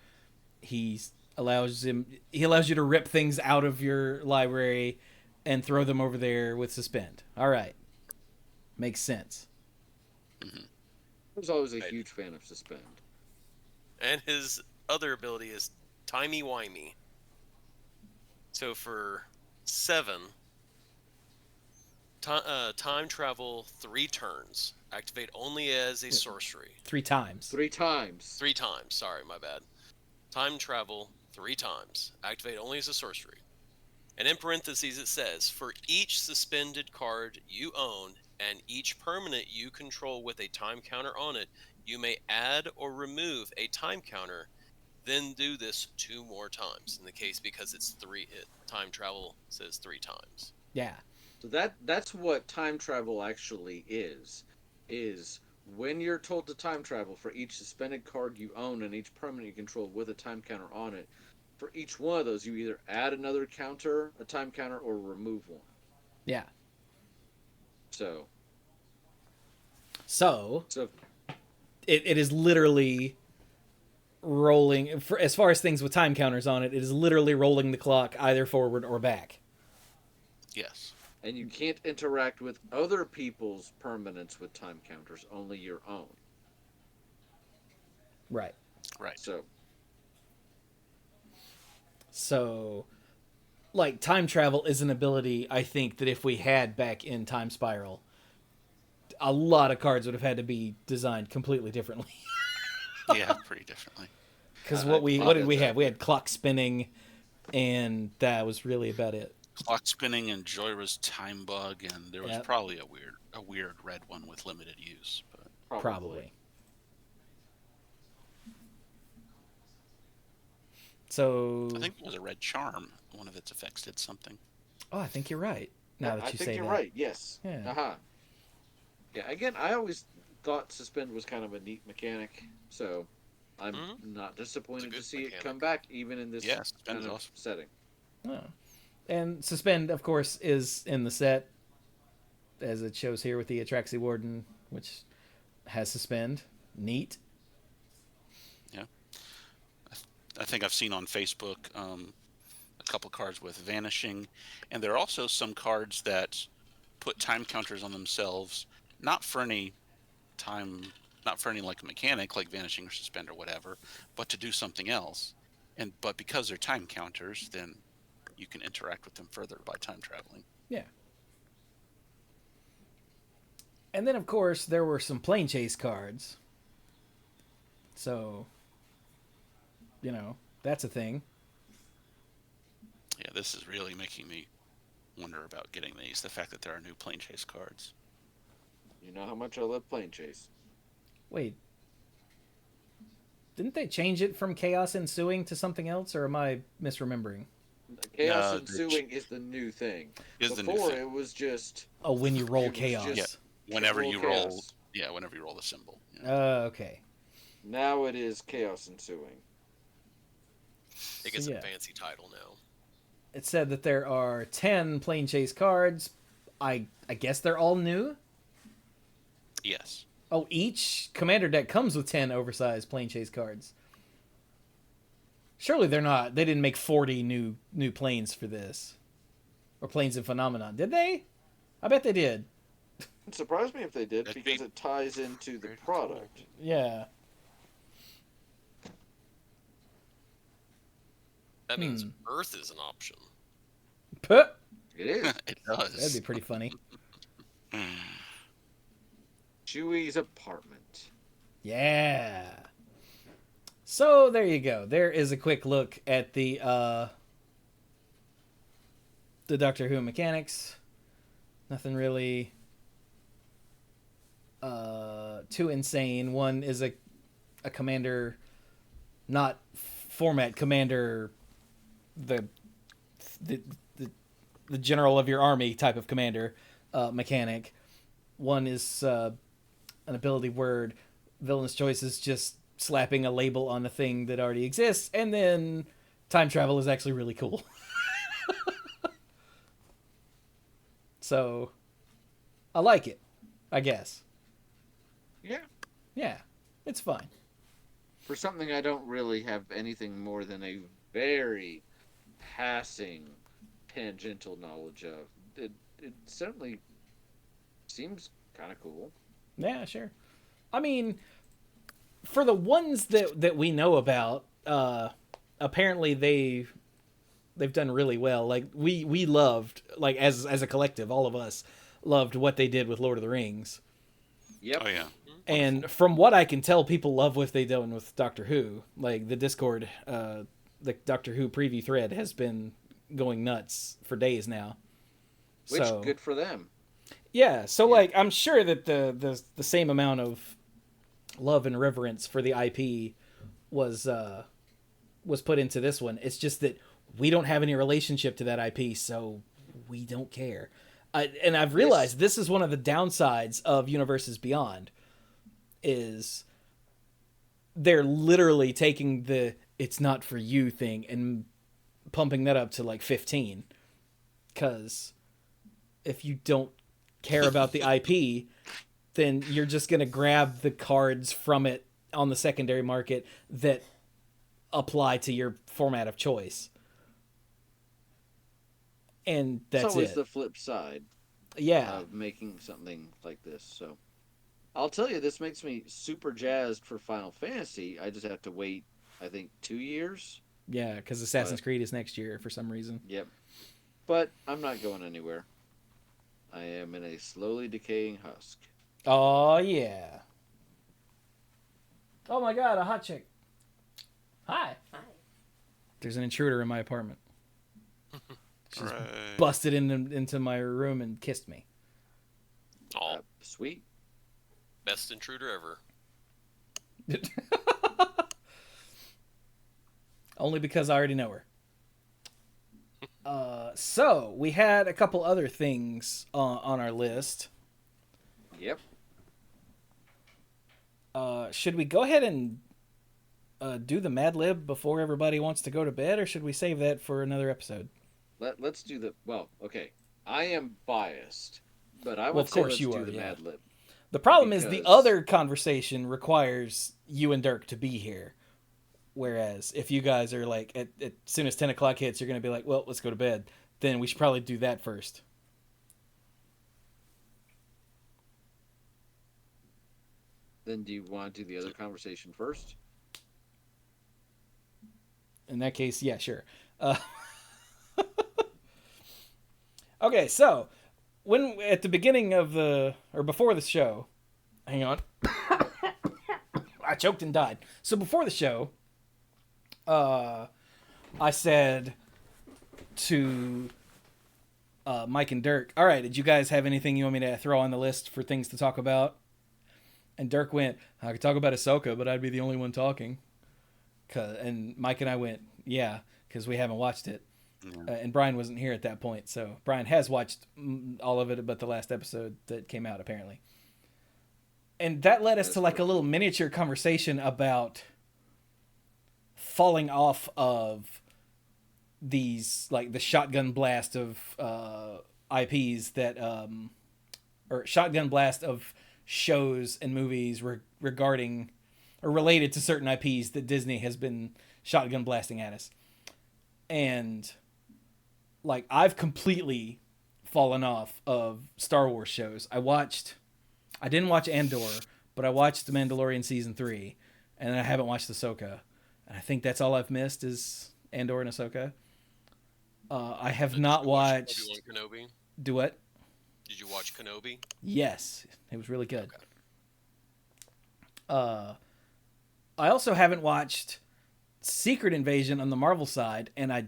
he allows you to rip things out of your library and throw them over there with suspend. All right, makes sense. I was always a Right. huge fan of suspend. And his other ability is timey-wimey. So for 7, time travel 3 turns. Activate only as a sorcery. 3 times. 3 times. 3 times. Sorry, my bad. Time travel 3 times. Activate only as a sorcery. And in parentheses it says, for each suspended card you own and each permanent you control with a time counter on it, you may add or remove a time counter, then do this 2 more times. In the case, because it's 3, time travel says 3 times. Yeah. So that's what time travel actually is when you're told to time travel for each suspended card you own and each permanent you control with a time counter on it. For each one of those, you either add another counter, a time counter, or remove one. Yeah. So it is literally rolling for as far as things with time counters on it. It is literally rolling the clock either forward or back. Yes. and you can't interact with other people's permanents with time counters, only your own. Right. Right. So, like, time travel is an ability I think that if we had back in Time Spiral, a lot of cards would have had to be designed completely differently. Yeah, pretty differently. Because what did we have? We had clock spinning, and that was really about it. Clock spinning and Joyra's time bug, and there was Yep. probably a weird red one with limited use. But Probably. So I think it was a red charm. One of its effects did something. oh, I think you're right. Now that I you think say you're that. right. Yes. Yeah. Yeah. Again, I always thought suspend was kind of a neat mechanic, so I'm not disappointed good to see mechanic. it come back even in this Suspend kind is of awesome. setting. Oh. And suspend, of course, is in the set, as it shows here with the Atraxi Warden, which has suspend. Neat. Yeah. I think I've seen on Facebook a couple cards with vanishing, and there are also some cards that put time counters on themselves, not for any like mechanic like vanishing or suspend or whatever, but to do something else. But because they're time counters, then you can interact with them further by time traveling. Yeah. And then, of course, there were some plane chase cards. So, that's a thing. Yeah, this is really making me wonder about getting these. The fact that there are new plane chase cards. You know how much I love plane chase. Wait. Didn't they change it from Chaos Ensuing to something else, or am I misremembering? Chaos No, Ensuing is the new thing. Is the new Before thing. it was just Oh, when you roll It was Chaos. just- Whenever roll you roll, chaos. whenever you roll the symbol. Yeah. Okay. Now it is Chaos Ensuing. It gets yeah. a fancy title now. It said that there are 10 plane chase cards. I guess they're all new? Yes. Oh, each commander deck comes with 10 oversized plane chase cards. Surely they're not. They didn't make 40 new planes for this. Or planes in Phenomenon. Did they? I bet they did. It surprised me if they did That'd because be it ties into the very product. Yeah. That means Earth is an option. Puh. It is. It does. That'd be pretty funny. Chewie's apartment. Yeah. So there you go. There is a quick look at the Doctor Who mechanics. Nothing really too insane. One is a commander, not format commander, the general of your army type of commander mechanic. One is an ability word. Villainous choice is just slapping a label on a thing that already exists, and then time travel is actually really cool. So, I like it, I guess. Yeah. Yeah, it's fine. For something I don't really have anything more than a very passing tangential knowledge of, it certainly seems kind of cool. Yeah, sure. I mean, for the ones that we know about, apparently they've done really well. Like we loved, like as a collective, all of us loved what they did with Lord of the Rings. Yep. Oh yeah. And from what I can tell, people love what they done with Doctor Who. Like the Discord, the Doctor Who preview thread has been going nuts for days now. Which So, good for them. yeah, so like I'm sure that the same amount of love and reverence for the IP was put into this one. It's just that we don't have any relationship to that IP, so we don't care. And I've realized this is one of the downsides of Universes Beyond, is they're literally taking the "it's not for you" thing and pumping that up to like 15. Because if you don't care about the IP, then you're just going to grab the cards from it on the secondary market that apply to your format of choice. And that's it's always it. the flip side Yeah. of making something like this. So I'll tell you, this makes me super jazzed for Final Fantasy. I just have to wait, I think, 2 years. Yeah, because Assassin's Creed is next year for some reason. Yep. But I'm not going anywhere. I am in a slowly decaying husk. Oh, yeah. Oh my god, a hot chick. Hi. Hi. There's an intruder in my apartment. She's Right. busted into my room and kissed me. Oh, Sweet. best intruder ever. Only because I already know her. So, we had a couple other things on our list. Yep. Should we go ahead and do the Mad Lib before everybody wants to go to bed, or should we save that for another episode? Let's do the... Well, okay. I am biased, but I would Well, of say course let's you do are, the yeah. Mad Lib. The problem is the Because- other conversation requires you and Dirk to be here. Whereas if you guys are like, as soon as 10 o'clock hits, you're going to be like, well, let's go to bed. Then we should probably do that first. Then do you want to do the other conversation first? In that case, yeah, sure. Okay, so when at the beginning of before the show, hang on, I choked and died. So before the show, I said to Mike and Dirk, all right, did you guys have anything you want me to throw on the list for things to talk about? And Dirk went, I could talk about Ahsoka, but I'd be the only one talking. And Mike and I went, yeah, because we haven't watched it. Yeah. And Brian wasn't here at that point, so Brian has watched all of it but the last episode that came out, apparently. And that led us to like a little miniature conversation about falling off of these, like the shotgun blast of IPs that, or shotgun blast of shows and movies regarding or related to certain IPs that Disney has been shotgun blasting at us. And like I've completely fallen off of Star Wars shows. I didn't watch Andor, but I watched The Mandalorian season 3, and then I haven't watched Ahsoka. And I think that's all I've missed is Andor and Ahsoka. I have Did not you watch watched. Obi-Wan Kenobi? Do what? Did you watch Kenobi? Yes, it was really good. Okay. I also haven't watched Secret Invasion on the Marvel side, and I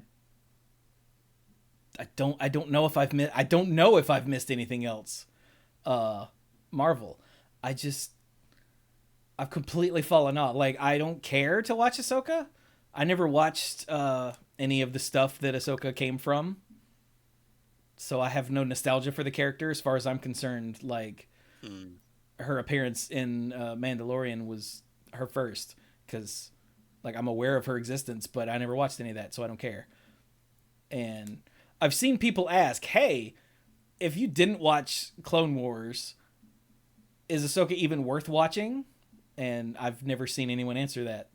don't know if I've missed anything else. Marvel. I've completely fallen off. Like, I don't care to watch Ahsoka. I never watched any of the stuff that Ahsoka came from. So I have no nostalgia for the character as far as I'm concerned. Like, her appearance in Mandalorian was her first. Because, like, I'm aware of her existence, but I never watched any of that, so I don't care. And I've seen people ask, hey, if you didn't watch Clone Wars, is Ahsoka even worth watching? And I've never seen anyone answer that.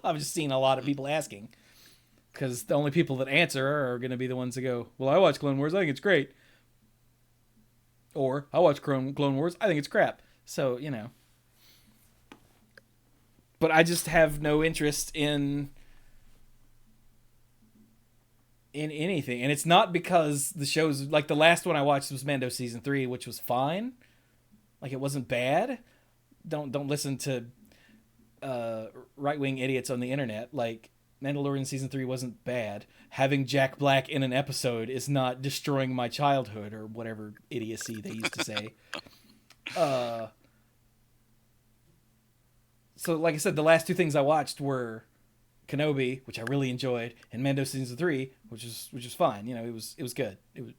I've just seen a lot of people asking. Because the only people that answer are going to be the ones that go, well, I watch Clone Wars, I think it's great. Or, I watch Clone Wars, I think it's crap. So, you know. But I just have no interest in anything. And it's not because the shows, like the last one I watched was Mando Season 3, which was fine. Like, it wasn't bad. Don't listen to right-wing idiots on the internet. Like, Mandalorian Season 3 wasn't bad. Having Jack Black in an episode is not destroying my childhood, or whatever idiocy they used to say. So, like I said, the last two things I watched were Kenobi, which I really enjoyed, and Mando Season 3, which was fine. You know, it was good. It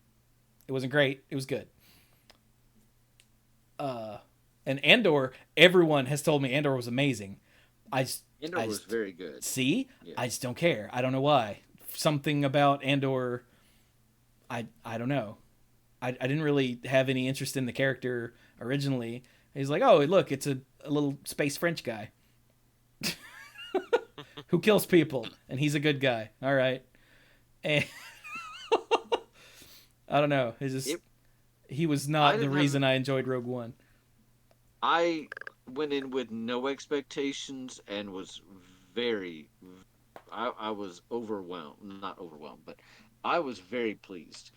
wasn't great. It was good. And Andor, everyone has told me Andor was amazing. Andor was very good. See? Yeah. I just don't care. I don't know why. Something about Andor, I don't know. I didn't really have any interest in the character originally. He's like, oh, look, it's a little space French guy who kills people, and he's a good guy. All right. And I don't know. He was not the reason I enjoyed Rogue One. I went in with no expectations and was I was overwhelmed. Not overwhelmed, but I was very pleased.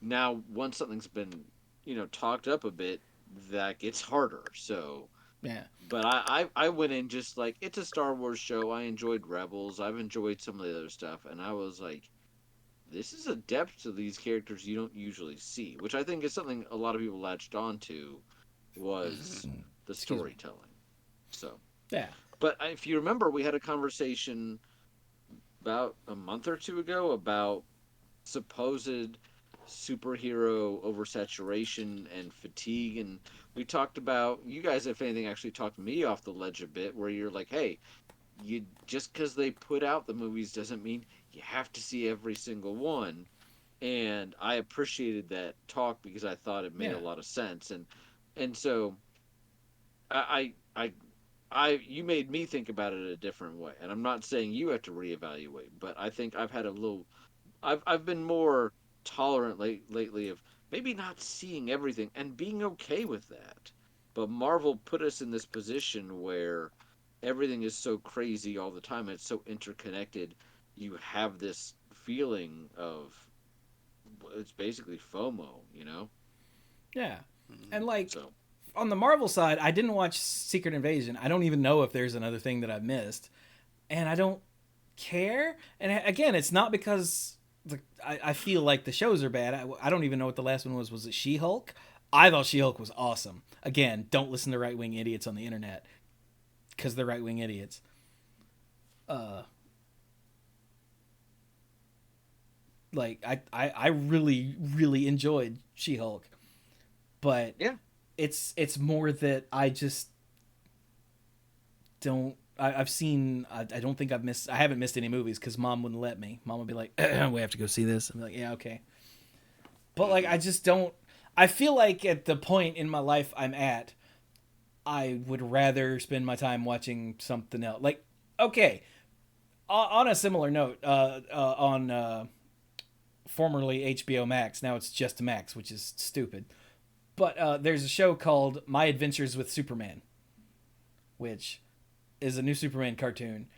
Now, once something's been, talked up a bit, that gets harder. So, yeah. But I went in just like, it's a Star Wars show. I enjoyed Rebels. I've enjoyed some of the other stuff. And I was like, this is a depth to these characters you don't usually see, which I think is something a lot of people latched onto, was the storytelling. So, yeah. But if you remember, we had a conversation about a month or two ago about supposed superhero oversaturation and fatigue, and we talked about, you guys, if anything, actually talked me off the ledge a bit, where you're like, hey, you just because they put out the movies doesn't mean you have to see every single one. And I appreciated that talk because I thought it made a lot of sense. And so you made me think about it a different way. And I'm not saying you have to reevaluate, but I think I've been more tolerant lately of maybe not seeing everything and being okay with that. But Marvel put us in this position where everything is so crazy all the time. It's so interconnected. You have this feeling of, it's basically FOMO, Yeah. And on the Marvel side, I didn't watch Secret Invasion. I don't even know if there's another thing that I've missed. And I don't care. And again, it's not because I feel like the shows are bad. I don't even know what the last one was. Was it She-Hulk? I thought She-Hulk was awesome. Again, don't listen to right-wing idiots on the internet, because they're right-wing idiots. I really, really enjoyed She-Hulk. But yeah, it's more that I just don't. I've seen. I don't think I haven't missed any movies because Mom wouldn't let me. Mom would be like, "We have to go see this." I'm like, "Yeah, okay." But I just don't. I feel like at the point in my life I'm at, I would rather spend my time watching something else. Like, okay, on a similar note, on formerly HBO Max, now it's just Max, which is stupid. But there's a show called My Adventures with Superman, which is a new Superman cartoon.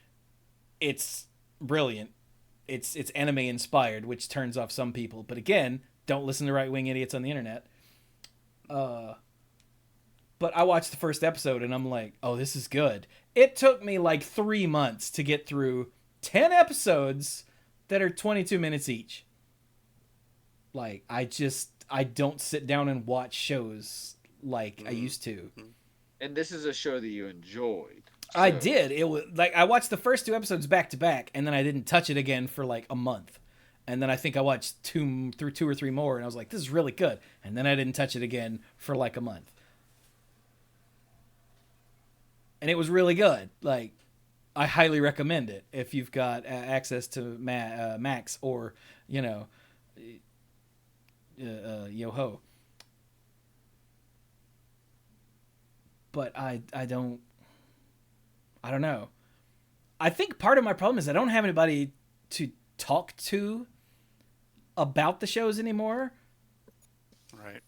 It's brilliant. It's anime inspired, which turns off some people. But again, don't listen to right-wing idiots on the internet. But But I watched the first episode and I'm like, oh, this is good. It took me like 3 months to get through 10 episodes that are 22 minutes each. Like, I don't sit down and watch shows like I used to. And this is a show that you enjoyed. I did. It was like I watched the first 2 episodes back to back, and then I didn't touch it again for like a month. And then I think I watched 2 or 3 more, and I was like, this is really good. And then I didn't touch it again for like a month. And it was really good. Like, I highly recommend it if you've got access to Max or, you know, Yo-Ho. But I don't know. I think part of my problem is I don't have anybody to talk to about the shows anymore. Right.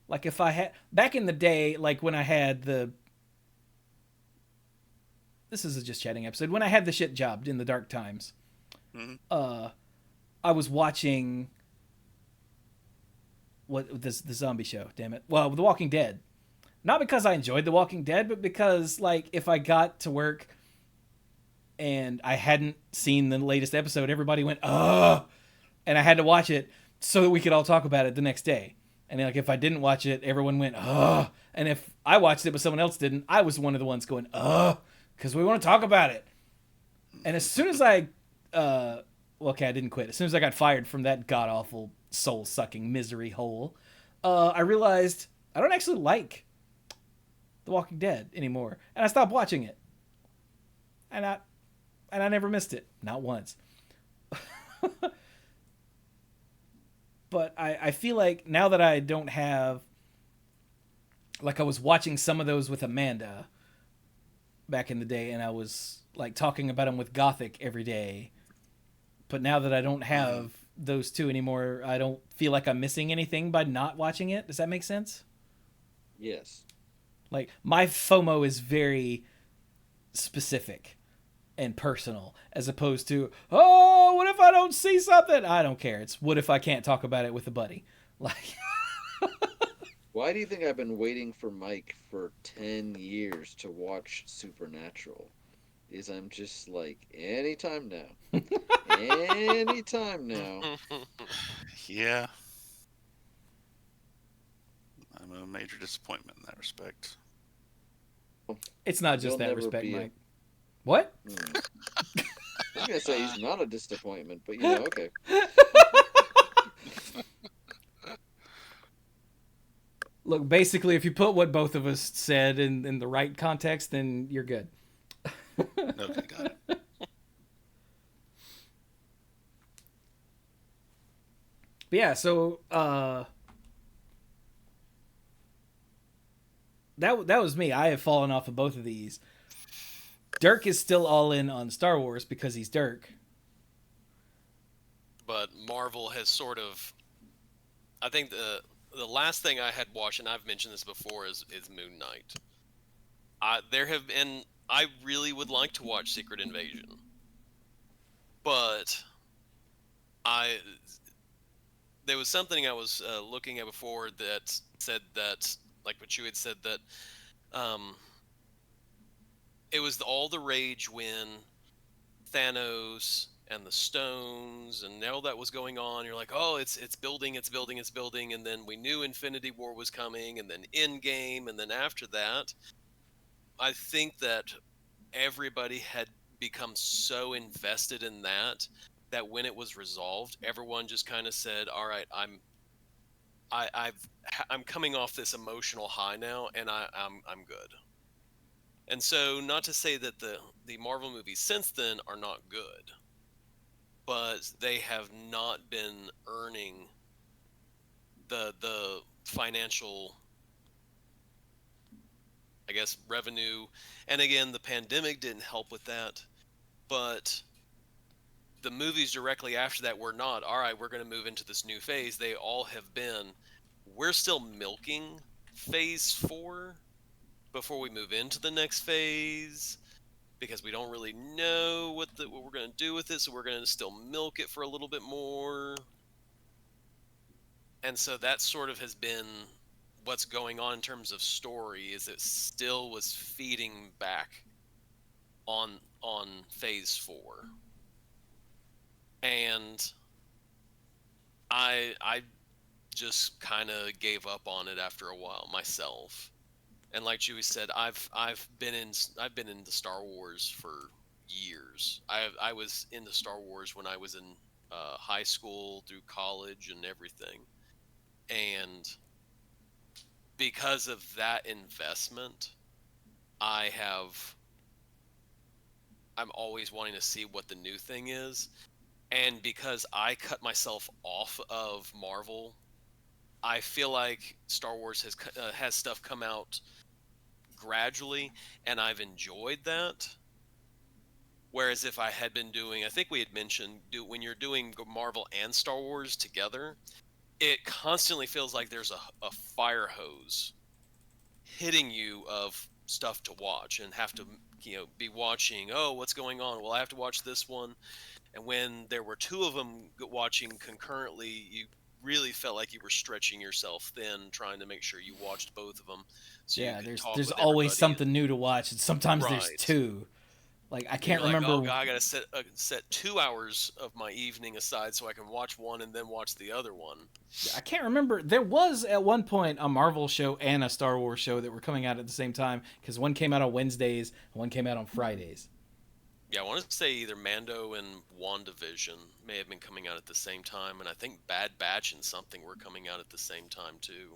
Like if I had back in the day, like when I had this is a just chatting episode, when I had the shit job in the dark times, I was watching the zombie show, damn it. Well, The Walking Dead. Not because I enjoyed The Walking Dead, but because like if I got to work and I hadn't seen the latest episode, everybody went, "Ugh," and I had to watch it so that we could all talk about it the next day. And like if I didn't watch it, everyone went, "Ugh," and if I watched it but someone else didn't, I was one of the ones going, "Ugh," because we want to talk about it. And as soon as I didn't quit. As soon as I got fired from that god awful soul sucking misery hole, I realized I don't actually like The Walking Dead anymore, and I stopped watching it. And I never missed it, not once. But I feel like now that I don't have, like I was watching some of those with Amanda back in the day, and I was like talking about them with Gothic every day. But now that I don't have those two anymore, I don't feel like I'm missing anything by not watching it. Does that make sense? Yes. Like my FOMO is very specific and personal, as opposed to, oh, what if I don't see something? I don't care. It's what if I can't talk about it with a buddy? Like, why do you think I've been waiting for Mike for 10 years to watch Supernatural? Is I'm just like, anytime now. Anytime now. Yeah. I'm a major disappointment in that respect. it's not just You'll that never respect, be Mike. What? I was going to say he's not a disappointment, but you know, okay. Look, basically, if you put what both of us said in the right context, then you're good. Okay, got it. But yeah, so that was me. I have fallen off of both of these. Dirk is still all in on Star Wars because he's Dirk. But Marvel has sort of, I think the last thing I had watched, and I've mentioned this before, is Moon Knight. I really would like to watch Secret Invasion, but there was something I was looking at before that said that, like what you had said, that it was all the rage when Thanos and the stones and all that was going on. You're like, oh, it's building, and then we knew Infinity War was coming, and then Endgame, and then after that, I think that everybody had become so invested in that when it was resolved, everyone just kind of said, all right, I'm coming off this emotional high now, and I'm good. And so, not to say that the Marvel movies since then are not good, but they have not been earning the financial, I guess, revenue. And again, the pandemic didn't help with that, but the movies directly after that were not, all right, we're going to move into this new phase. They all have been, we're still milking phase 4 before we move into the next phase, because we don't really know what we're going to do with it, so we're going to still milk it for a little bit more. And so that sort of has been what's going on in terms of story is it still was feeding back on Phase 4. And I just kind of gave up on it after a while myself. And like Chewie said, I've been into Star Wars for years. I was into Star Wars when I was in high school through college and everything. And because of that investment, I'm always wanting to see what the new thing is. And because I cut myself off of Marvel, I feel like Star Wars has stuff come out gradually, and I've enjoyed that. Whereas if I had been doing, I think we had mentioned, when you're doing Marvel and Star Wars together, it constantly feels like there's a fire hose hitting you of stuff to watch, and have to be watching, oh, what's going on, well, I have to watch this one. And when there were two of them watching concurrently, you really felt like you were stretching yourself thin trying to make sure you watched both of them so you Yeah, could talk there's with always everybody. something new to watch, and sometimes there's Right. two. Like, I can't You're like, remember. oh God, I gotta set 2 hours of my evening aside so I can watch one and then watch the other one. I can't remember. There was at one point a Marvel show and a Star Wars show that were coming out at the same time, because one came out on Wednesdays and one came out on Fridays. Yeah, I want to say either Mando and WandaVision may have been coming out at the same time, and I think Bad Batch and something were coming out at the same time too.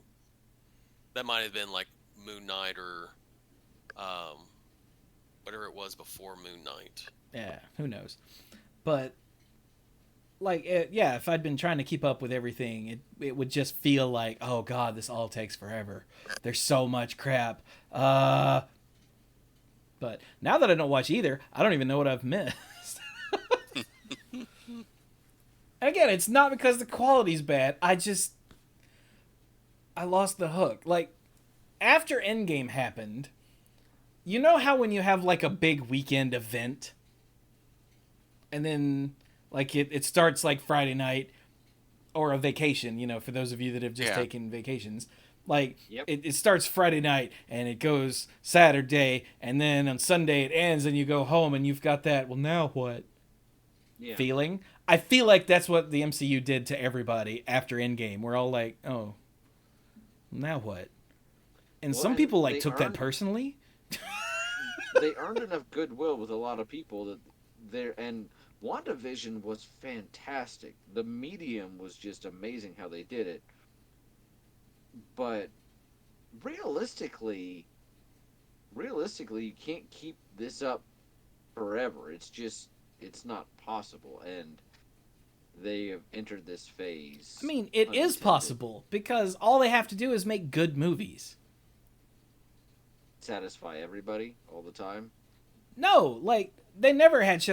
That might have been like Moon Knight or whatever it was before Moon Knight. Yeah, who knows? But like, yeah, if I'd been trying to keep up with everything, it would just feel like, oh God, this all takes forever. There's so much crap. But now that I don't watch either, I don't even know what I've missed. And again, it's not because the quality's bad. I lost the hook. Like, after Endgame happened, you know how when you have like a big weekend event, and then like it starts like Friday night, or a vacation, for those of you that have just taken vacations. Like, Yep. it starts Friday night and it goes Saturday, and then on Sunday it ends and you go home and you've got that, well, now what? Yeah. Feeling. I feel like that's what the MCU did to everybody after Endgame. We're all like, oh, now what? And Well, some and people like they took that earned- personally. They earned enough goodwill with a lot of people that and WandaVision was fantastic. The medium was just amazing how they did it. But realistically, you can't keep this up forever. It's not possible, and they have entered this phase. I mean, it is unintended. possible because all they have to do is make good movies. Satisfy everybody all the time. No, like, they never had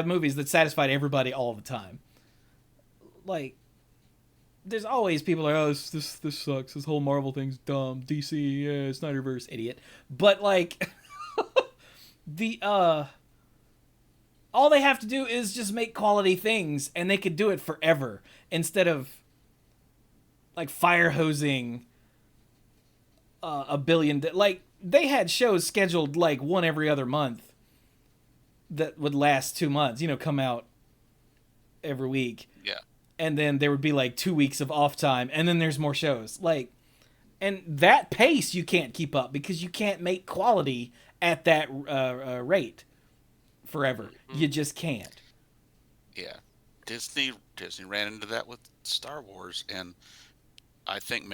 movies that satisfied everybody all the time. Like, there's always people like, oh, this sucks. This whole Marvel thing's dumb. DC, yeah, Snyderverse, idiot. But like, all they have to do is just make quality things, and they could do it forever instead of like fire hosing a billion. Like, they had shows scheduled like one every other month that would last 2 months. Come out every week. Yeah. And then there would be like 2 weeks of off time, and then there's more shows. Like, and that pace you can't keep up because you can't make quality at that rate forever. You just can't. Yeah. Disney ran into that with Star Wars, and I think they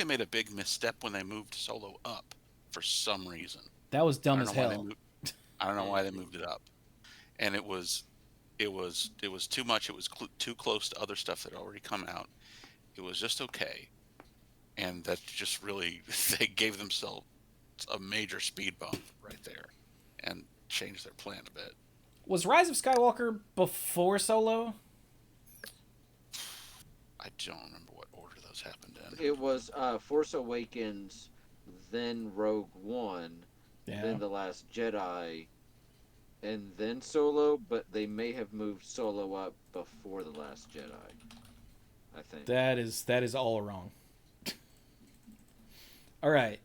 made a big misstep when they moved Solo up for some reason. That was dumb I as don't know why hell. I don't know why they moved it up, and it was too much. It was too close to other stuff that had already come out. It was just okay, and that just really they gave themselves a major speed bump right there, and changed their plan a bit. Was Rise of Skywalker before Solo? I don't remember what order those happened in. It was Force Awakens, then Rogue One, Yeah. then The Last Jedi, and then Solo, but they may have moved Solo up before The Last Jedi, I think. That is all wrong. All right.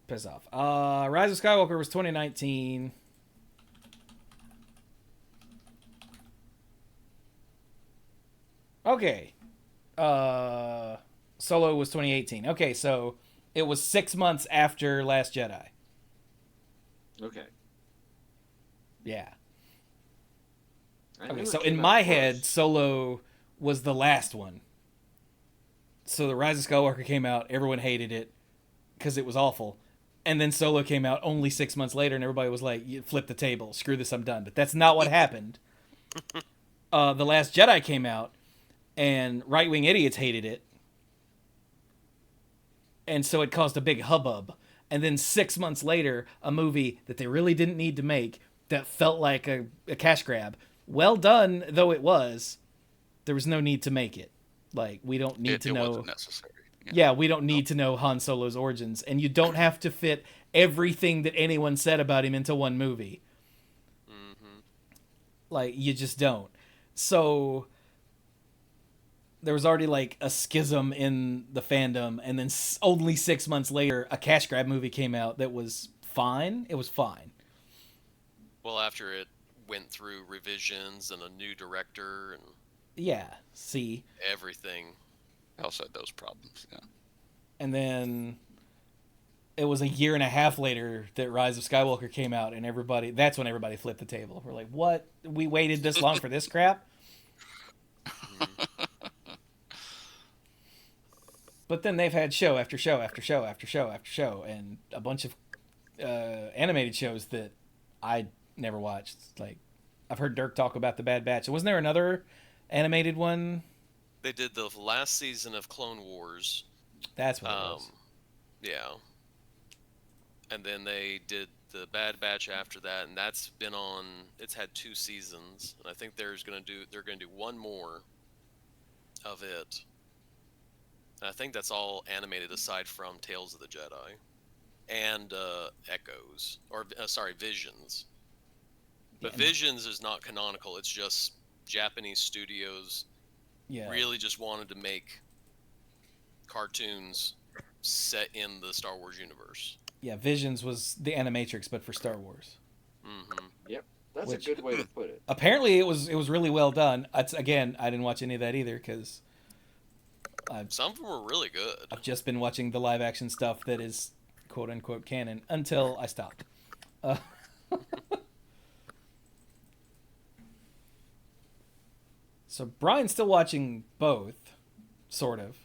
Piss off. Rise of Skywalker was 2019. Okay. Solo was 2018. Okay, so it was 6 months after Last Jedi. Okay. Yeah. I knew Okay, it so came in out my close. head, Solo was the last one. So the Rise of Skywalker came out, everyone hated it because it was awful. And then Solo came out only 6 months later, and everybody was like, "You flip the table, screw this, I'm done." But that's not what happened. The Last Jedi came out, and right wing idiots hated it. And so it caused a big hubbub. And then 6 months later, a movie that they really didn't need to make that felt like a cash grab. Well done, though it was, there was no need to make it. Like, we don't need to It know. wasn't necessary. Yeah, we don't need to know Han Solo's origins. And you don't have to fit everything that anyone said about him into one movie. Mm-hmm. Like, you just don't. So there was already like a schism in the fandom, and then only 6 months later, a cash grab movie came out that was fine. It was fine. Well, after it went through revisions and a new director and Yeah, see. everything. I also had those problems. Yeah. And then it was a year and a half later that Rise of Skywalker came out, and that's when everybody flipped the table. We're like, what? We waited this long for this crap? Mm-hmm. But then they've had show after show after show after show after show, and a bunch of animated shows that I never watched. Like, I've heard Dirk talk about The Bad Batch. Wasn't there another animated one? They did the last season of Clone Wars. That's what it was. Yeah. And then they did the Bad Batch after that, and that's been on. It's had 2 seasons, and I think they're gonna do one more of it. And I think that's all animated aside from Tales of the Jedi and Echoes, or Visions. But Yeah. Visions is not canonical. It's just Japanese studios really just wanted to make cartoons set in the Star Wars universe. Yeah, Visions was the Animatrix, but for Star Wars. Mm-hmm. Yep, that's a good way to put it. Apparently, it was really well done. Again, I didn't watch any of that either because some of them were really good. I've just been watching the live action stuff that is quote unquote canon until I stopped. So Brian's still watching both, sort of,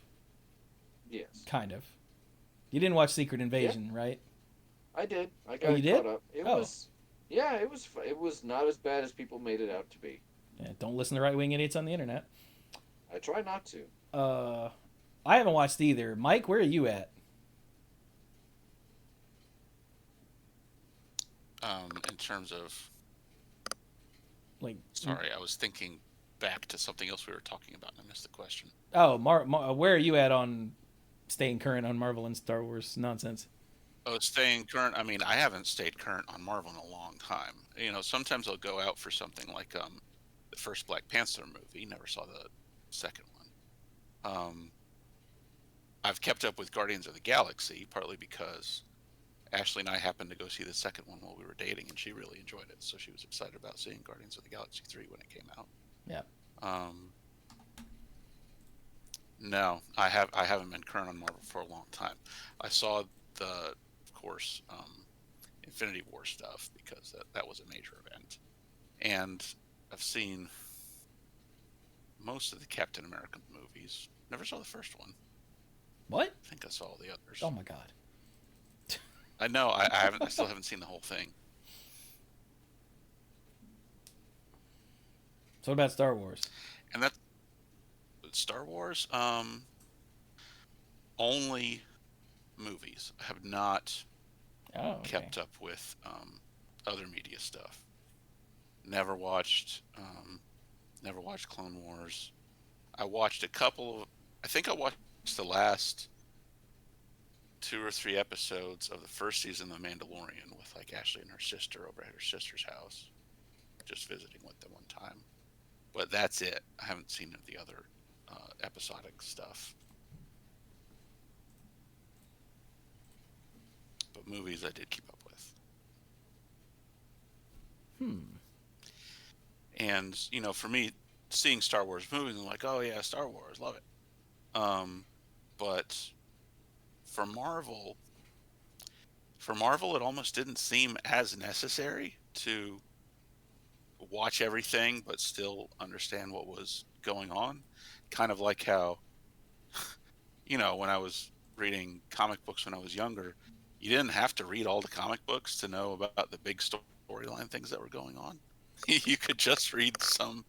Yes, kind of. You didn't watch Secret Invasion, right? I did. I got you did? caught up. It Oh. was, yeah, it was. It was not as bad as people made it out to be. Yeah, don't listen to right wing idiots on the internet. I try not to. I haven't watched either. Mike, where are you at? In terms of, Like, sorry, I was thinking back to something else we were talking about, and I missed the question. oh, where are you at on staying current on Marvel and Star Wars nonsense? Oh, staying current. I mean, I haven't stayed current on Marvel in a long time. You know, sometimes I'll go out for something like the first Black Panther movie. Never saw the second one. I've kept up with Guardians of the Galaxy partly because Ashley and I happened to go see the second one while we were dating, and she really enjoyed it. So she was excited about seeing Guardians of the Galaxy 3 when it came out. Yeah. No, I haven't been current on Marvel for a long time. I saw of course, Infinity War stuff because that was a major event, and I've seen most of the Captain America movies. Never saw the first one. What? I think I saw all the others. Oh my god. I know. I haven't. I still haven't seen the whole thing. So what about Star Wars? And that Star Wars, only movies. I have not kept up with other media stuff. Never watched Clone Wars. I watched a couple of. I think I watched the last 2 or 3 episodes of the first season of The Mandalorian with like Ashley and her sister over at her sister's house, just visiting with them one time. But that's it. I haven't seen the other episodic stuff. but movies I did keep up with. And for me, seeing Star Wars movies, I'm like, oh yeah, Star Wars, love it. But for Marvel, it almost didn't seem as necessary to watch everything, but still understand what was going on. Kind of like how, when I was reading comic books when I was younger, you didn't have to read all the comic books to know about the big storyline things that were going on. You could just read some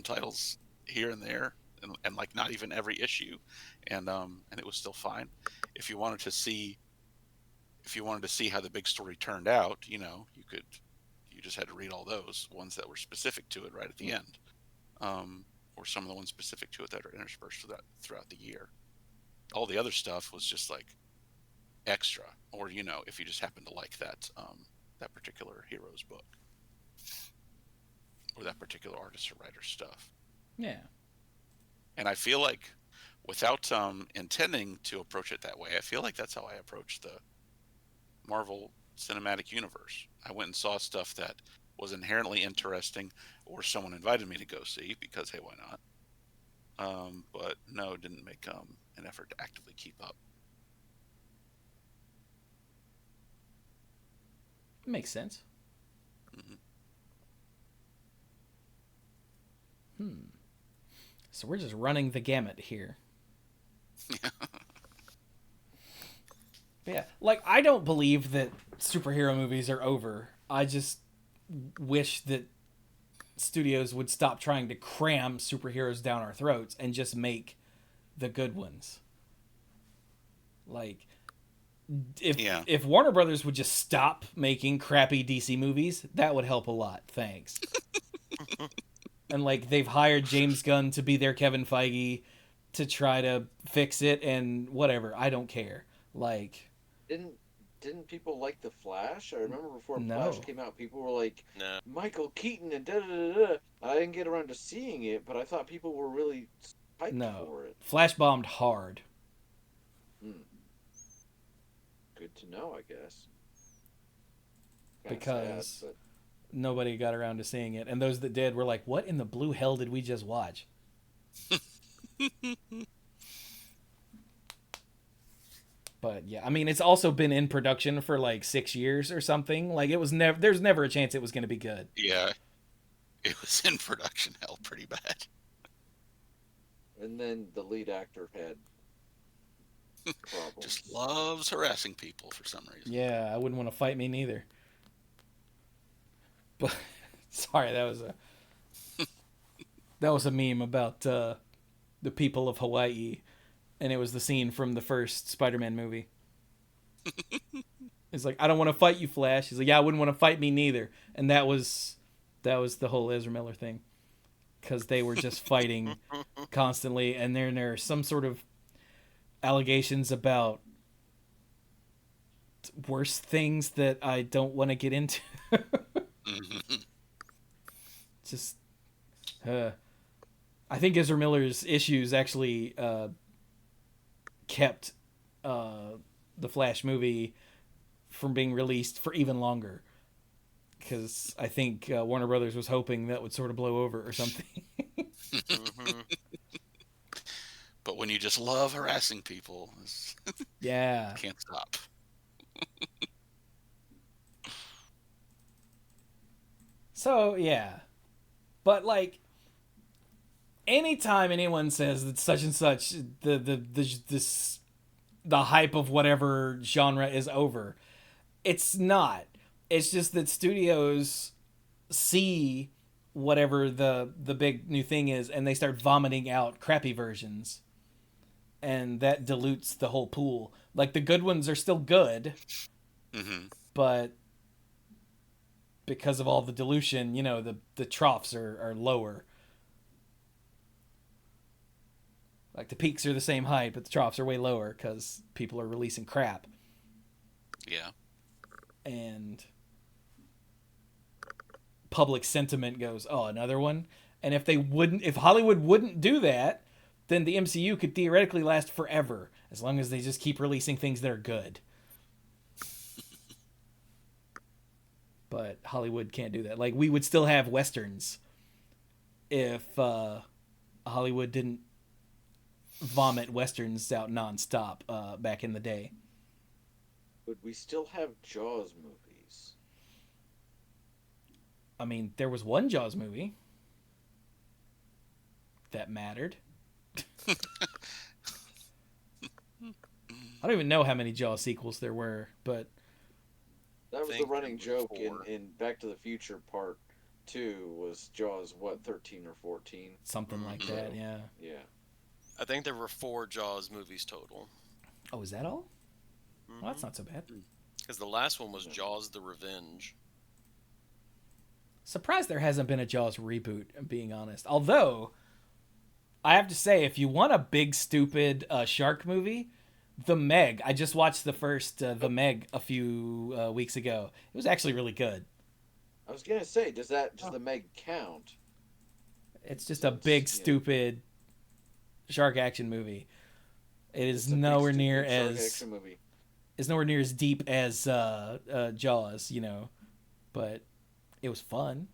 titles here and there, and like not even every issue, and it was still fine. If you wanted to see how the big story turned out, you just had to read all those ones that were specific to it right at the end, or some of the ones specific to it that are interspersed throughout the year. All the other stuff was just like extra, or if you just happen to like that particular hero's book or that particular artist or writer's stuff. Yeah. And I feel like, without intending to approach it that way, I feel like that's how I approach the Marvel Cinematic Universe. I went and saw stuff that was inherently interesting, or someone invited me to go see because, hey, why not? But no, didn't make an effort to actively keep up. Makes sense. So we're just running the gamut here. Yeah, like, I don't believe that superhero movies are over. I just wish that studios would stop trying to cram superheroes down our throats and just make the good ones. Like, if Warner Brothers would just stop making crappy DC movies, that would help a lot. Thanks. And like, they've hired James Gunn to be their Kevin Feige to try to fix it, and whatever. I don't care. Like, didn't people like The Flash? I remember before Flash came out, people were like, No. Michael Keaton and da-da-da-da. I didn't get around to seeing it, but I thought people were really hyped for it. Flash bombed hard. Good to know, I guess. Because sad, nobody got around to seeing it. And those that did were like, what in the blue hell did we just watch? But yeah, I mean, it's also been in production for like 6 years or something. Like, it was there's never a chance it was going to be good. Yeah, it was in production hell pretty bad. And then the lead actor had problems. Just loves harassing people for some reason. Yeah, I wouldn't want to fight me neither. But sorry, that was a meme about the people of Hawaii, and it was the scene from the first Spider-Man movie. It's like, I don't want to fight you, Flash. He's like, yeah, I wouldn't want to fight me neither. And that was the whole Ezra Miller thing, because they were just fighting constantly, and then there are some sort of allegations about worse things that I don't want to get into. Just, I think Ezra Miller's issues actually kept the Flash movie from being released for even longer, because I think Warner Brothers was hoping that would sort of blow over or something. But when you just love harassing people, yeah, can't stop. So yeah, but like, anytime anyone says that such and such the hype of whatever genre is over, it's not. It's just that studios see whatever the big new thing is, and they start vomiting out crappy versions, and that dilutes the whole pool. Like, the good ones are still good, but because of all the dilution, the troughs are lower. Like, the peaks are the same height, but the troughs are way lower because people are releasing crap. Yeah. And public sentiment goes, oh, another one? And if Hollywood wouldn't do that, then the MCU could theoretically last forever, as long as they just keep releasing things that are good. but Hollywood can't do that. Like, we would still have westerns if Hollywood didn't vomit westerns out nonstop back in the day. Would we still have Jaws movies? I mean, there was one Jaws movie that mattered. I don't even know how many Jaws sequels there were, but that was the running joke in Back to the Future Part 2 was Jaws, what, 13 or 14? Something like that, yeah. Yeah. I think there were 4 Jaws movies total. Oh, is that all? Well, that's not so bad. Because the last one was Jaws the Revenge. Surprised there hasn't been a Jaws reboot, I'm being honest. Although, I have to say, if you want a big, stupid shark movie, The Meg. I just watched the first The Meg a few weeks ago. It was actually really good. I was going to say, does The Meg count? It's just a big, stupid shark action movie. It is nowhere near as... It's nowhere near as deep as Jaws, you know. But it was fun.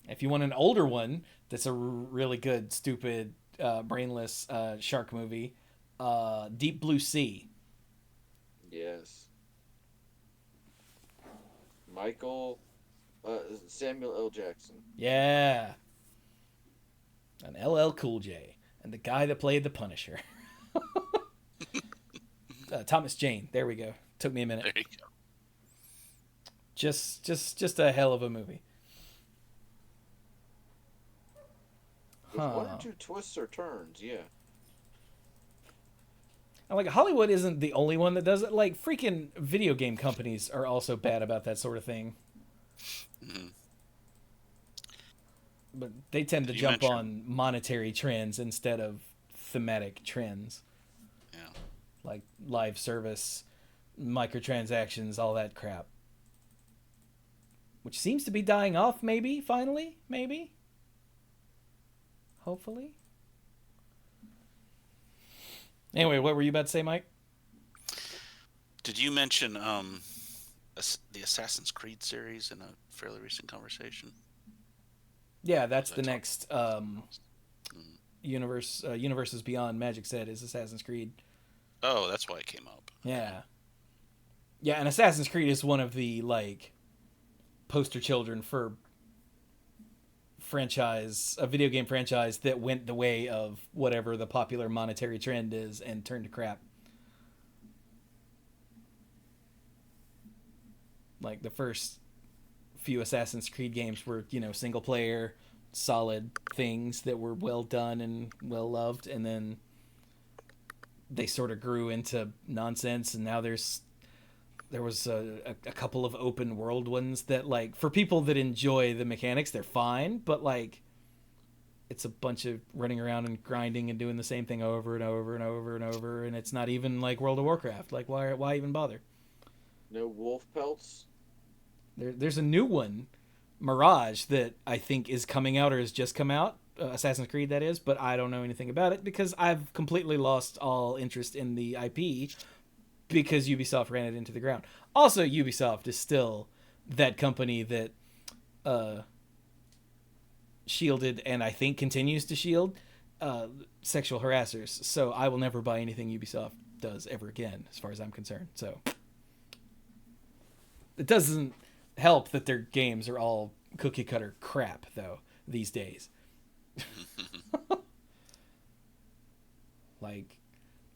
If you want an older one that's a really good, stupid, brainless shark movie, Deep Blue Sea. Yes. Samuel L. Jackson. Yeah. And LL Cool J. And the guy that played the Punisher. Thomas Jane. There we go. Took me a minute. There you go. Just a hell of a movie. With one or two twists or turns, yeah. And like, Hollywood isn't the only one that does it. Like, freaking video game companies are also bad about that sort of thing. Mm-hmm. But they tend to jump on monetary trends instead of thematic trends. Yeah. Like live service, microtransactions, all that crap. Which seems to be dying off, maybe, finally? Maybe? Hopefully? Anyway, what were you about to say, Mike? Did you mention the Assassin's Creed series in a fairly recent conversation? Yeah, that's the next Universes Beyond Magic said is Assassin's Creed. Oh, that's why it came up. Yeah. Yeah, and Assassin's Creed is one of the, like, poster children for a video game franchise that went the way of whatever the popular monetary trend is and turned to crap. Like, the first few Assassin's Creed games were, you know, single player, solid things that were well done and well loved, and then they sort of grew into nonsense, and now there was a couple of open world ones that, like, for people that enjoy the mechanics, they're fine, but, like, it's a bunch of running around and grinding and doing the same thing over and over and over and over, and it's not even like World of Warcraft. Like, why even bother? No wolf pelts? There's a new one, Mirage, that I think is coming out or has just come out. Assassin's Creed, that is, but I don't know anything about it because I've completely lost all interest in the IP because Ubisoft ran it into the ground. Also, Ubisoft is still that company that shielded and I think continues to shield sexual harassers. So I will never buy anything Ubisoft does ever again, as far as I'm concerned. So it doesn't help that their games are all cookie cutter crap, though, these days. Like,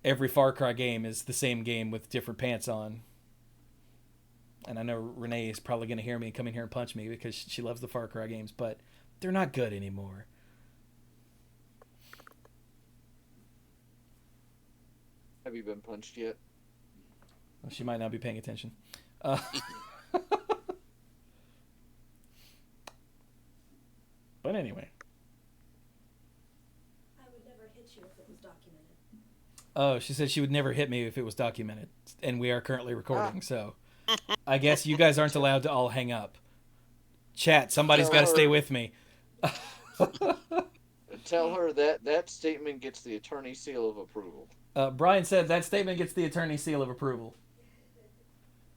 every Far Cry game is the same game with different pants on. And I know Renee is probably going to hear me come in here and punch me because she loves the Far Cry games, but they're not good anymore. Have you been punched yet? Well, she might not be paying attention. But anyway. I would never hit you if it was documented. Oh, she said she would never hit me if it was documented. And we are currently recording, so I guess you guys aren't allowed to all hang up. Chat, somebody's got to stay with me. Tell her that statement gets the attorney seal of approval. Brian said that statement gets the attorney seal of approval.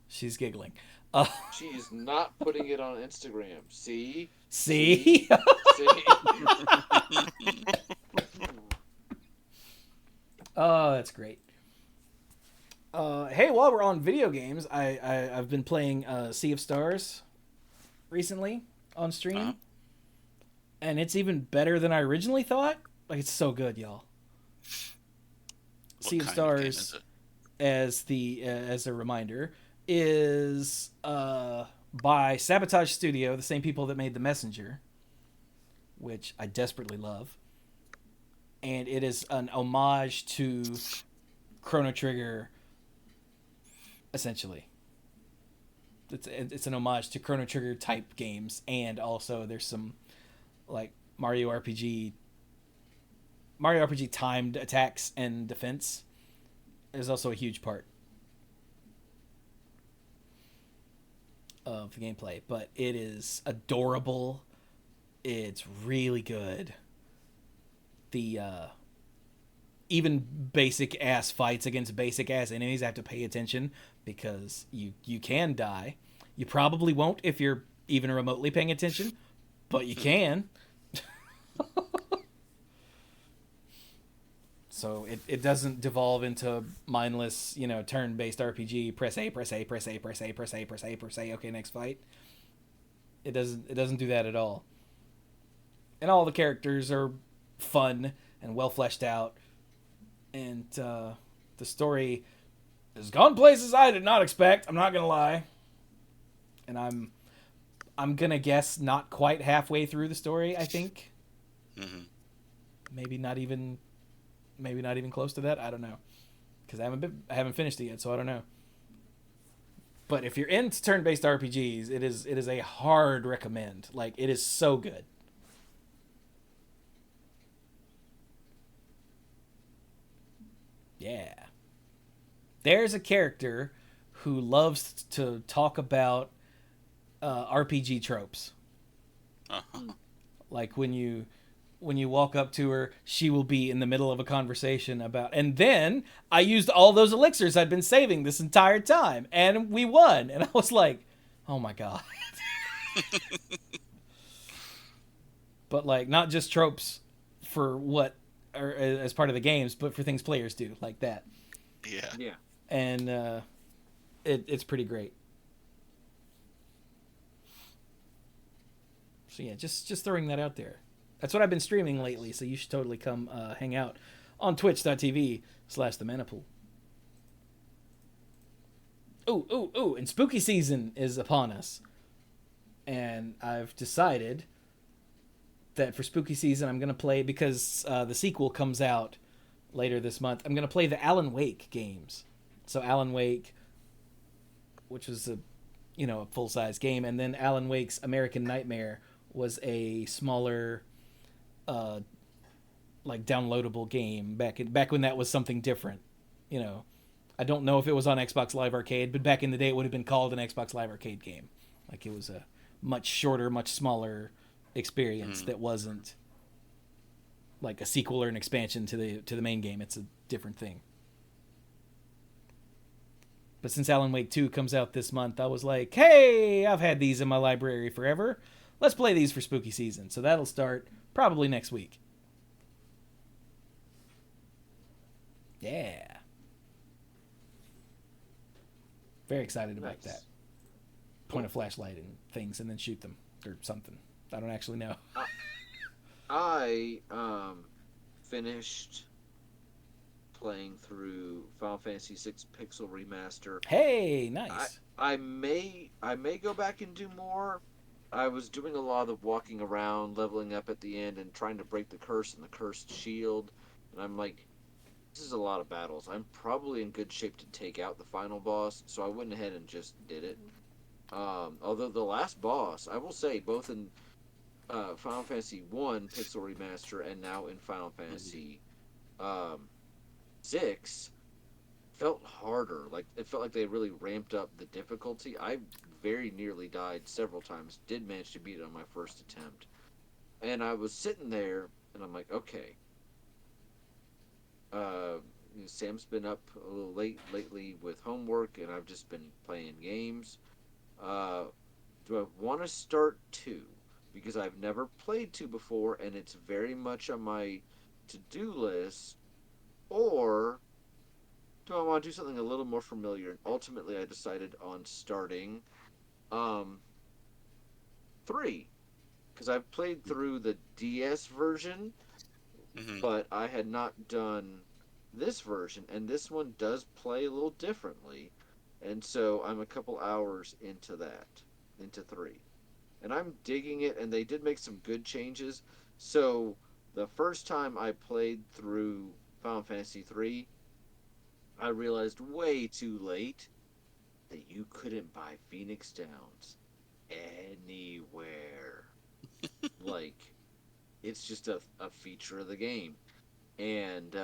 She's giggling. Uh, She is not putting it on Instagram. See? see? See? Oh, that's great. Hey, while we're on video games, I've been playing Sea of Stars recently on stream, Uh-huh. and it's even better than I originally thought. Like, it's so good, y'all. What Sea of kind of game is Stars, it? as a reminder, is by Sabotage Studio, the same people that made The Messenger, which I desperately love, and it is an homage to Chrono Trigger, essentially. It's an homage to Chrono Trigger type games, and also there's some like Mario RPG timed attacks and defense is also a huge part of the gameplay. But it is adorable. It's really good. The even basic ass fights against basic ass enemies, I have to pay attention because you can die. You probably won't if you're even remotely paying attention, but you can. So it doesn't devolve into mindless, turn-based RPG. Press A, press A, press A, press A, press A, press A, press A. Okay, next fight. It doesn't do that at all. And all the characters are fun and well fleshed out, and the story has gone places I did not expect. I'm not gonna lie, and I'm gonna guess not quite halfway through the story. I think Mm-hmm. maybe not even close to that. I don't know, because I haven't finished it yet, so I don't know. But if you're into turn-based RPGs, it is a hard recommend. Like, it is so good. Yeah. There's a character who loves to talk about RPG tropes. Uh-huh. Like when you walk up to her, she will be in the middle of a conversation about, and then I used all those elixirs I'd been saving this entire time, and we won. And I was like, oh my god. But like, not just tropes for what or as part of the games, but for things players do, like that. Yeah. Yeah. And it's pretty great. So yeah, just throwing that out there. That's what I've been streaming lately, so you should totally come hang out on twitch.tv/themanapool. Ooh, and spooky season is upon us. And I've decided that for spooky season I'm going to play, because the sequel comes out later this month, I'm going to play the Alan Wake games. So Alan Wake, which was a full-size game, and then Alan Wake's American Nightmare was a smaller like downloadable game back when that was something different. I don't know if it was on Xbox Live Arcade, but back in the day it would have been called an Xbox Live Arcade game. Like, it was a much shorter, much smaller experience that wasn't like a sequel or an expansion to the main game. It's a different thing. But since Alan Wake 2 comes out this month, I was like, hey, I've had these in my library forever. Let's play these for spooky season. So that'll start probably next week. Yeah. Very excited about that. Point a flashlight and things and then shoot them or something. I don't actually know. I finished playing through Final Fantasy VI Pixel Remaster. Hey, nice. I may go back and do more. I was doing a lot of walking around, leveling up at the end, and trying to break the curse and the cursed shield. And I'm like, this is a lot of battles. I'm probably in good shape to take out the final boss, so I went ahead and just did it. Although the last boss, I will say, both in Final Fantasy 1 Pixel Remaster and now in Final Fantasy 6, felt harder. Like, it felt like they really ramped up the difficulty. I very nearly died several times. Did manage to beat it on my first attempt. And I was sitting there, and I'm like, okay. Sam's been up a little late lately with homework, and I've just been playing games. Uh, do I want to start 2? Because I've never played 2 before, and it's very much on my to-do list. Or do I want to do something a little more familiar? And ultimately, I decided on starting um, 3. Because I've played through the DS version, Hmm. but I had not done this version, and this one does play a little differently. And so I'm a couple hours into that, into 3. And I'm digging it, and they did make some good changes. So the first time I played through Final Fantasy 3, I realized way too late that you couldn't buy Phoenix Downs anywhere. Like, it's just a feature of the game. And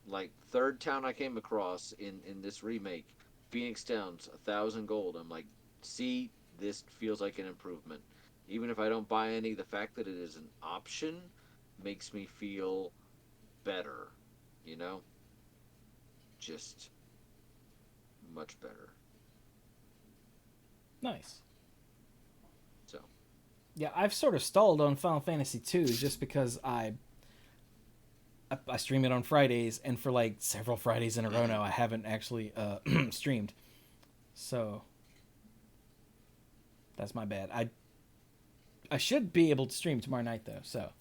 like third town I came across in this remake, Phoenix Downs, 1,000 gold. I'm like, see, this feels like an improvement. Even if I don't buy any, the fact that it is an option makes me feel better. You know, just much better. Nice. So Yeah, I've sort of stalled on Final Fantasy 2 just because I stream it on Fridays, and for like several Fridays in a row now, I haven't actually streamed. So that's my bad. I should be able to stream tomorrow night though, so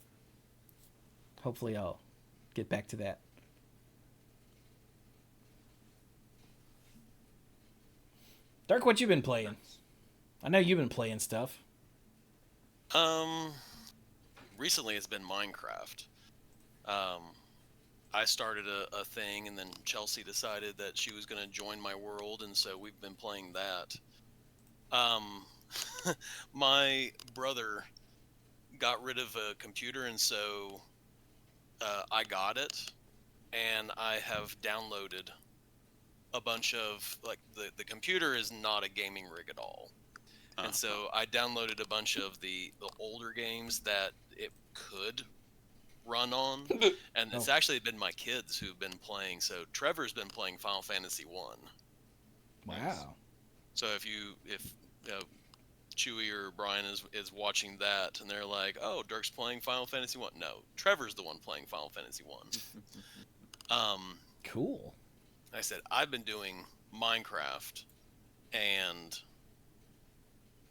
hopefully I'll get back to that. Dark, what you been playing? I know you've been playing stuff. Um, Recently it's been Minecraft. Um, I started a thing, and then Chelsea decided that she was going to join my world, and so we've been playing that. Um, my brother got rid of a computer, and so I got it, and I have downloaded a bunch of like the computer is not a gaming rig at all. And so I downloaded a bunch of the older games that it could run on, and it's actually been my kids who've been playing. So Trevor's been playing Final Fantasy 1. Wow. So if Chewy or Brian is watching that and they're like, "Oh, Dirk's playing Final Fantasy 1." No, Trevor's the one playing Final Fantasy 1. Cool. I said I've been doing Minecraft, and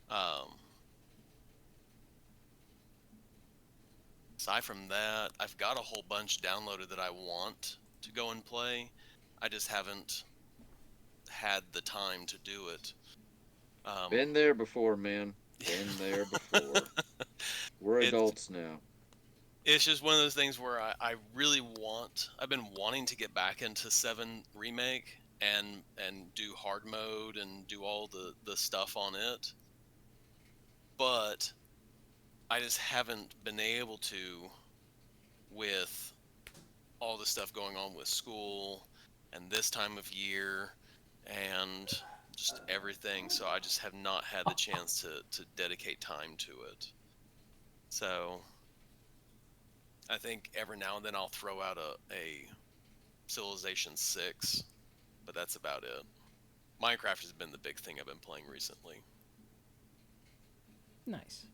um aside from that, I've got a whole bunch downloaded that I want to go and play. I just haven't had the time to do it. been there before, man. Been there before. We're it, adults now. it's just one of those things where I really I've been wanting to get back into 7 Remake and do hard mode and do all the stuff on it. But I just haven't been able to, with all the stuff going on with school and this time of year and just everything. So I just have not had the chance to dedicate time to it. So I think every now and then I'll throw out a Civilization 6, but that's about it. Minecraft has been the big thing I've been playing recently. Nice.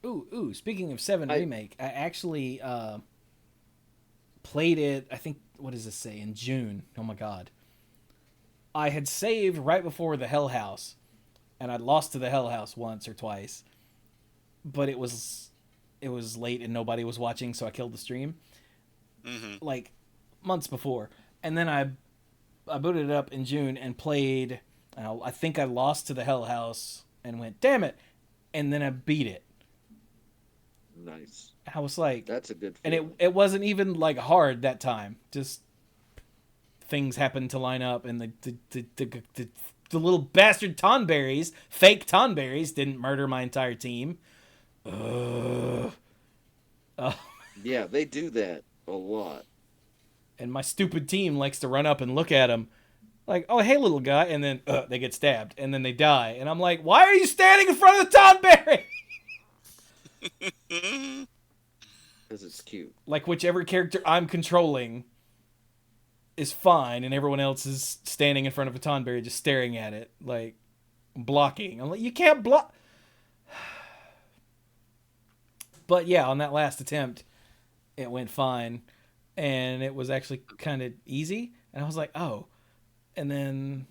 Ooh, speaking of 7 Remake, I actually played it, I think, what does this say, in June. Oh my god. I had saved right before the Hell House, and I'd lost to the Hell House once or twice, but it was late and nobody was watching, so I killed the stream. Like, months before. And then I booted it up in June and played, I think I lost to the Hell House and went, damn it, and then I beat it. Nice. I was like, that's a good feeling. And it wasn't even like hard that time. Just things happened to line up, and the little bastard Tonberries, fake Tonberries, didn't murder my entire team. Yeah, they do that a lot. And my stupid team likes to run up and look at them like, oh, hey, little guy, and then they get stabbed, and then they die. And I'm like, why are you standing in front of the Tonberry? Because it's cute. Like, whichever character I'm controlling is fine, and everyone else is standing in front of a Tonberry just staring at it. Like, blocking. I'm like, you can't block. But yeah, on that last attempt, it went fine, and it was actually kind of easy. And I was like, oh, and then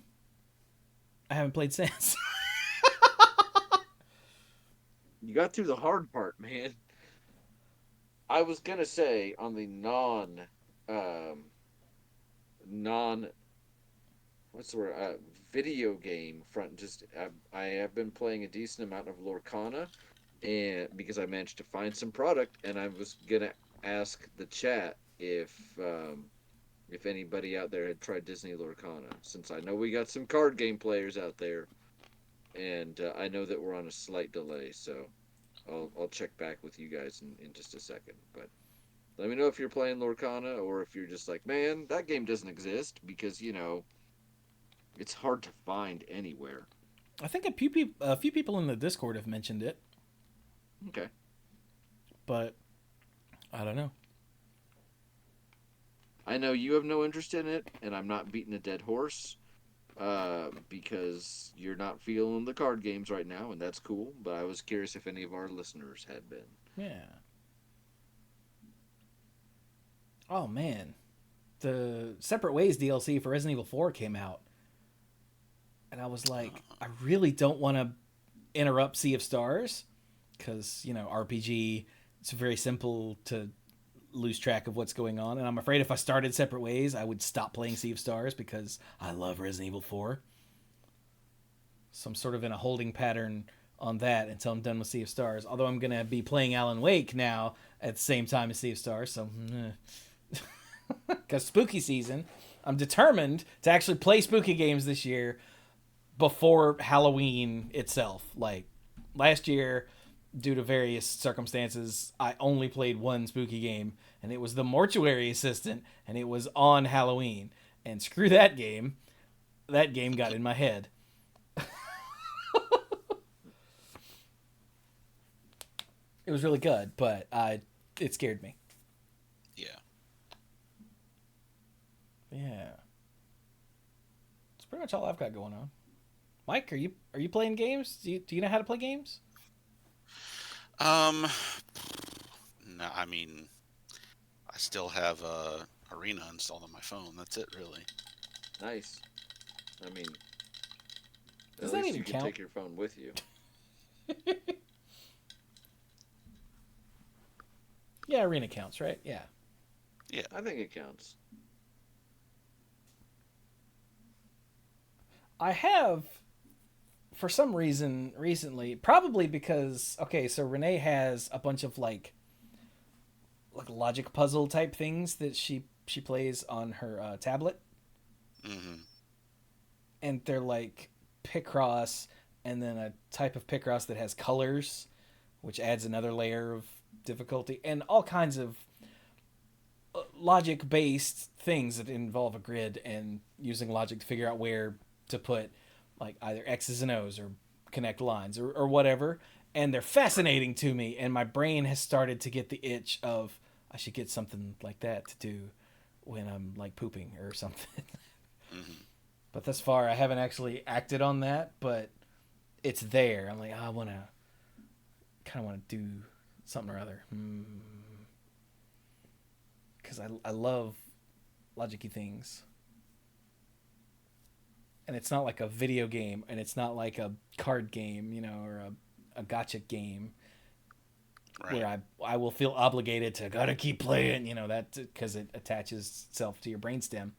I haven't played since. You got through the hard part, man. I was gonna say on the non what's the word video game front. Just I have been playing a decent amount of Lorcana, and because I managed to find some product, and I was gonna ask the chat if anybody out there had tried Disney Lorcana, since I know we got some card game players out there, and I know that we're on a slight delay, so I'll check back with you guys in just a second. But let me know if you're playing Lorcana, or if you're just like, man, that game doesn't exist, because it's hard to find anywhere. I think a few people in the Discord have mentioned it, Okay. but I don't know. I know you have no interest in it, and I'm not beating a dead horse, because you're not feeling the card games right now, and that's cool. But I was curious if any of our listeners had been. Yeah. Oh man, the Separate Ways DLC for Resident Evil 4 came out, and I was like, I really don't want to interrupt Sea of Stars, because RPG, it's very simple to lose track of what's going on, and I'm afraid if I started Separate Ways, I would stop playing Sea of Stars because I love Resident Evil 4. So I'm sort of in a holding pattern on that until I'm done with Sea of Stars. Although I'm gonna be playing Alan Wake now at the same time as Sea of Stars, so because spooky season, I'm determined to actually play spooky games this year before Halloween itself. Like last year, due to various circumstances, I only played one spooky game, and it was The Mortuary Assistant, and it was on Halloween. And screw that game. That game got in my head. It was really good, but it scared me. Yeah. Yeah. That's pretty much all I've got going on. Mike, are you playing games? Do you know how to play games? No, I mean, I still have Arena installed on my phone. That's it, really. Nice. I mean, Does at that least even you can count? take your phone with you. Yeah, Arena counts, right? Yeah. Yeah. I think it counts. I have, for some reason, recently, probably because, okay, so Renee has a bunch of like logic puzzle type things that she plays on her tablet, Mm-hmm. and they're like Picross, and then a type of Picross that has colors, which adds another layer of difficulty, and all kinds of logic based things that involve a grid and using logic to figure out where to put like either X's and O's or connect lines or whatever. And they're fascinating to me, and my brain has started to get the itch of I should get something like that to do when I'm like pooping or something. Mm-hmm. But thus far I haven't actually acted on that, but it's there. I'm like, I want to kind of want to do something or other. Because I love logic-y things. And it's not like a video game, and it's not like a card game, or a gacha game, Right. where I will feel obligated to gotta keep playing, that because it attaches itself to your brainstem.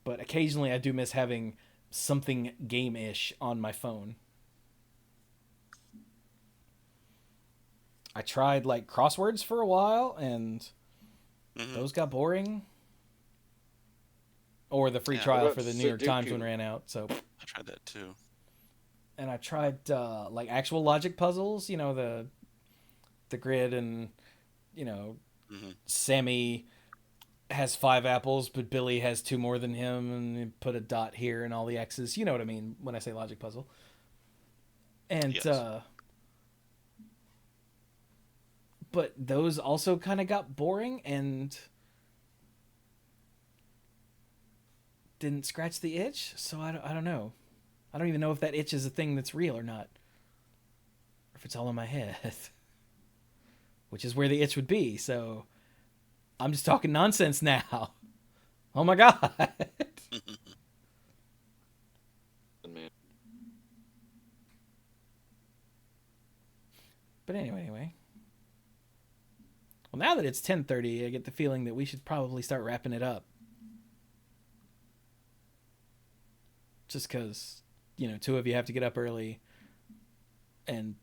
But occasionally I do miss having something game-ish on my phone. I tried like crosswords for a while, and Mm-hmm. those got boring. Or the free Yeah. trial What for about the New York Times Sudoku? one ran out. So, I tried that too. and I tried like actual logic puzzles. The grid, and Mm-hmm. Sammy has 5 apples, but Billy has 2 more than him, and you put a dot here and all the X's. You know what I mean when I say logic puzzle. And Yes. but those also kind of got boring and didn't scratch the itch. So I don't know. I don't even know if that itch is a thing that's real or not. Or if it's all in my head. Which is where the itch would be, so I'm just talking nonsense now. Oh my god. Man. But anyway. Well, now that it's 10:30, I get the feeling that we should probably start wrapping it up. Just because, two of you have to get up early. And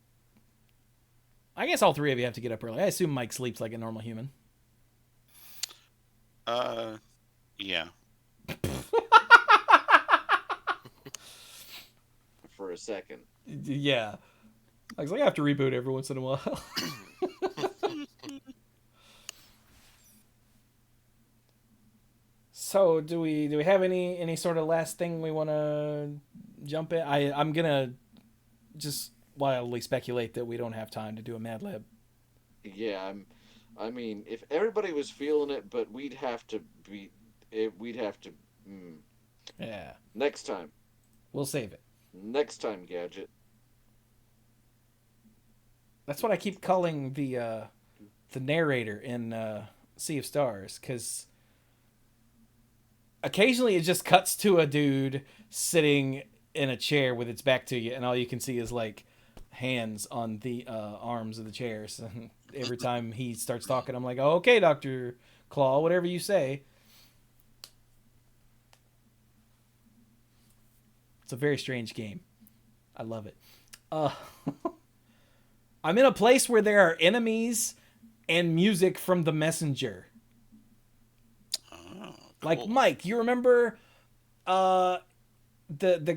I guess all three of you have to get up early. I assume Mike sleeps like a normal human. Yeah. For a second. Yeah. I was like, I have to reboot every once in a while. So, do we have any sort of last thing we want to jump in? I'm gonna just wildly speculate that we don't have time to do a Mad Lib. Yeah, I mean, if everybody was feeling it, but we'd have to. Yeah. Next time. We'll save it. Next time, Gadget. That's what I keep calling the narrator in Sea of Stars, because occasionally it just cuts to a dude sitting in a chair with its back to you, and all you can see is like hands on the arms of the chairs. And every time he starts talking, I'm like, oh, okay, Dr. Claw, whatever you say. It's a very strange game. I love it. I'm in a place where there are enemies and music from The Messenger. Oh, cool. Like, Mike, you remember the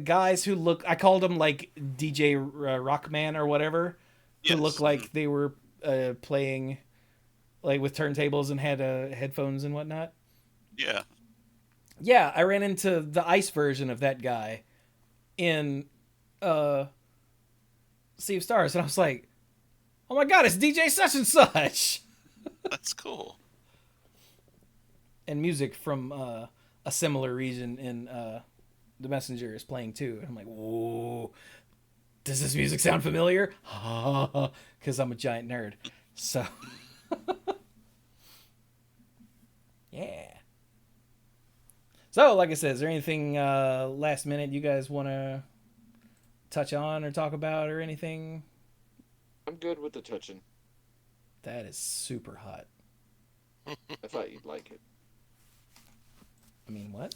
guys who look, I called them like DJ Rockman or whatever, who Yes. looked like they were playing like with turntables and had headphones and whatnot? Yeah. Yeah, I ran into the ice version of that guy in Sea of Stars, and I was like, oh my god, it's DJ such and such! That's cool. And music from a similar region in The Messenger is playing too. And I'm like, whoa, does this music sound familiar? Because I'm a giant nerd. So, yeah. So, like I said, is there anything last minute you guys want to touch on or talk about or anything? I'm good with the touching. That is super hot. I thought you'd like it. I mean, what?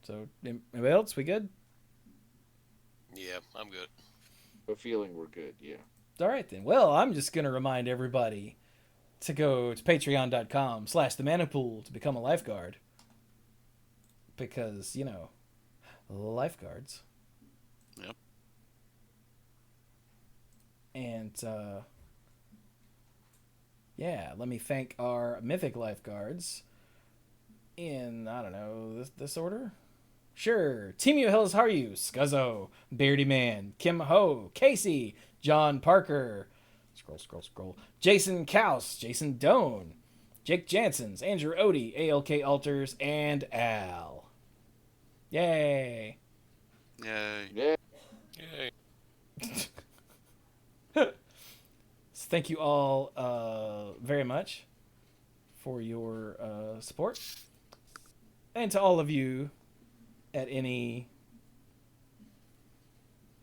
So, anybody else? We good? Yeah, I'm good. A feeling we're good, yeah. All right, then. Well, I'm just going to remind everybody to go to patreon.com/themanapool to become a lifeguard. Because, lifeguards. Yep. And, yeah, let me thank our mythic lifeguards in, I don't know, this order? Sure. Team U Hills, how are you? Scuzzo, Beardy Man, Kim Ho, Casey, John Parker, scroll, Jason Kaus, Jason Doan, Jake Jansons, Andrew Odie, ALK Alters, and Al. Yay. Yay. Yeah. Yay. So thank you all very much for your support. And to all of you at any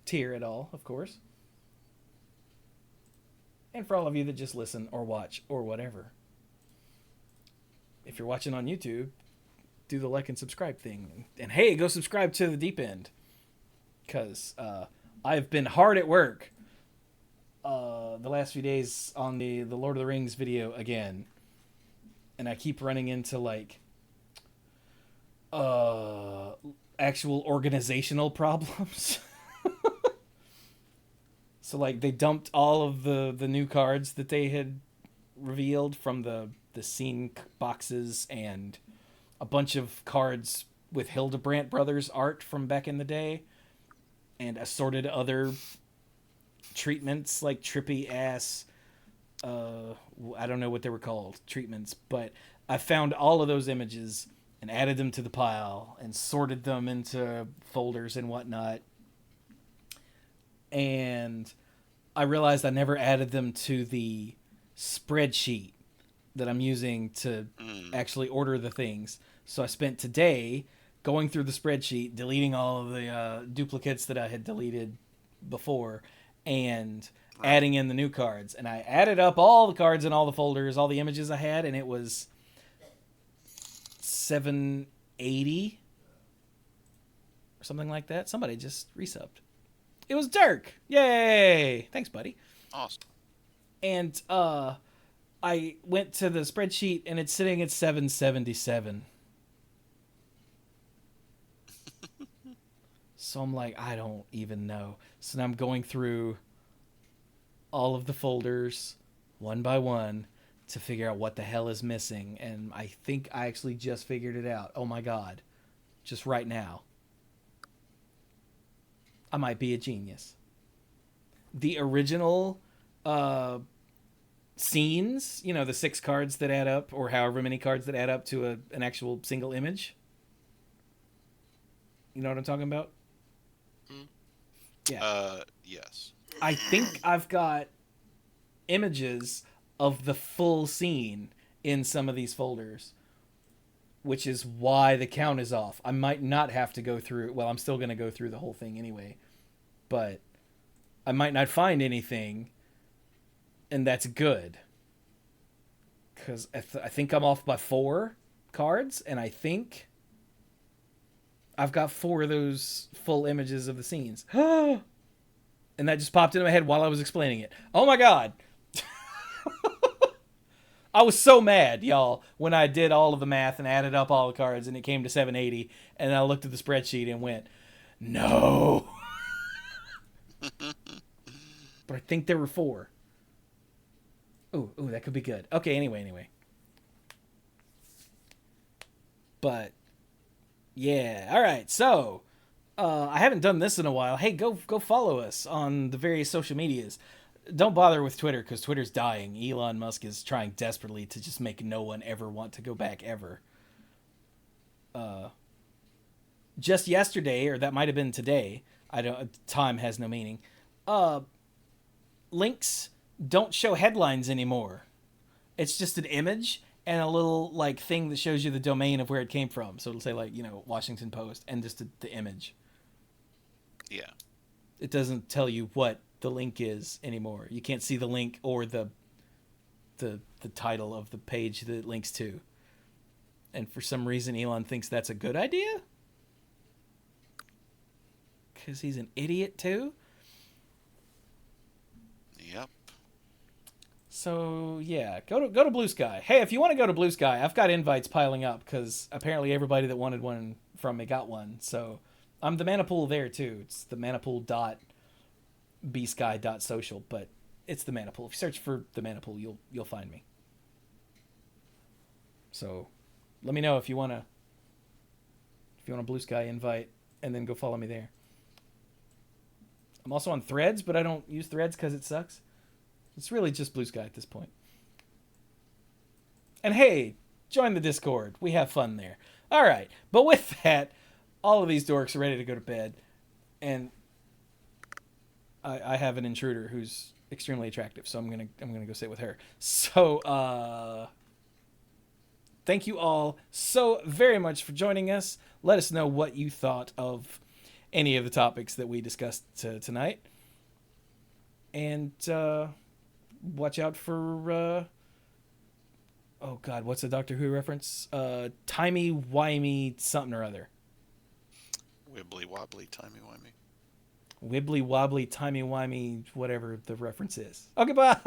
tier at all, of course. And for all of you that just listen or watch or whatever. If you're watching on YouTube, do the like and subscribe thing. And hey, go subscribe to The Deep End. Because I've been hard at work the last few days on the Lord of the Rings video again. And I keep running into like actual organizational problems. So like they dumped all of the new cards that they had revealed from the scene boxes and a bunch of cards with Hildebrandt Brothers art from back in the day and assorted other treatments like trippy ass I don't know what they were called treatments, but I found all of those images and added them to the pile and sorted them into folders and whatnot. And I realized I never added them to the spreadsheet that I'm using to actually order the things. So I spent today going through the spreadsheet, deleting all of the duplicates that I had deleted before, and adding in the new cards. And I added up all the cards in all the folders, all the images I had, and it was 780 or something like that. Somebody just resubbed. It was Dirk. Yay! Thanks, buddy. Awesome. And I went to the spreadsheet and it's sitting at 777. So I'm like, I don't even know. So now I'm going through all of the folders one by one to figure out what the hell is missing. And I think I actually just figured it out. Oh my God. Just right now. I might be a genius. The original scenes, you know, the 6 cards that add up, or however many cards that add up to an actual single image. You know what I'm talking about? Yeah. Yes. I think I've got images of the full scene in some of these folders, which is why the count is off. I might not have to go through... Well, I'm still going to go through the whole thing anyway. But I might not find anything, and that's good. Because I think I'm off by 4 cards, and I think I've got 4 of those full images of the scenes. And that just popped into my head while I was explaining it. Oh my God! I was so mad, y'all, when I did all of the math and added up all the cards and it came to 780, and I looked at the spreadsheet and went, no. But I think there were 4. Ooh, that could be good. Okay, anyway. But, yeah. All right, so I haven't done this in a while. Hey, go follow us on the various social medias. Don't bother with Twitter, because Twitter's dying. Elon Musk is trying desperately to just make no one ever want to go back ever. Just yesterday, or that might have been today, time has no meaning. Links don't show headlines anymore. It's just an image and a little like thing that shows you the domain of where it came from. So it'll say like, Washington Post and just the image. Yeah. It doesn't tell you what the link is anymore. You can't see the link or the title of the page that it links to. And for some reason, Elon thinks that's a good idea? Because he's an idiot too? Yep. So, yeah, go to Blue Sky. Hey, if you want to go to Blue Sky, I've got invites piling up because apparently everybody that wanted one from me got one. So, I'm the mana pool there too. It's the manapool.bsky.social, but it's the mana pool. If you search for the mana pool, you'll find me. So, let me know if you want a Blue Sky invite, and then go follow me there. I'm also on Threads, but I don't use Threads because it sucks. It's really just Blue Sky at this point. And hey, join the Discord. We have fun there. All right, but with that, all of these dorks are ready to go to bed, and I have an intruder who's extremely attractive, so I'm gonna go sit with her. So thank you all so very much for joining us. Let us know what you thought of any of the topics that we discussed tonight, and watch out for oh God, what's the Doctor Who reference? Timey-wimey something or other. Wibbly wobbly, timey wimey. Wibbly wobbly, timey-wimey, whatever the reference is. Okay, bye.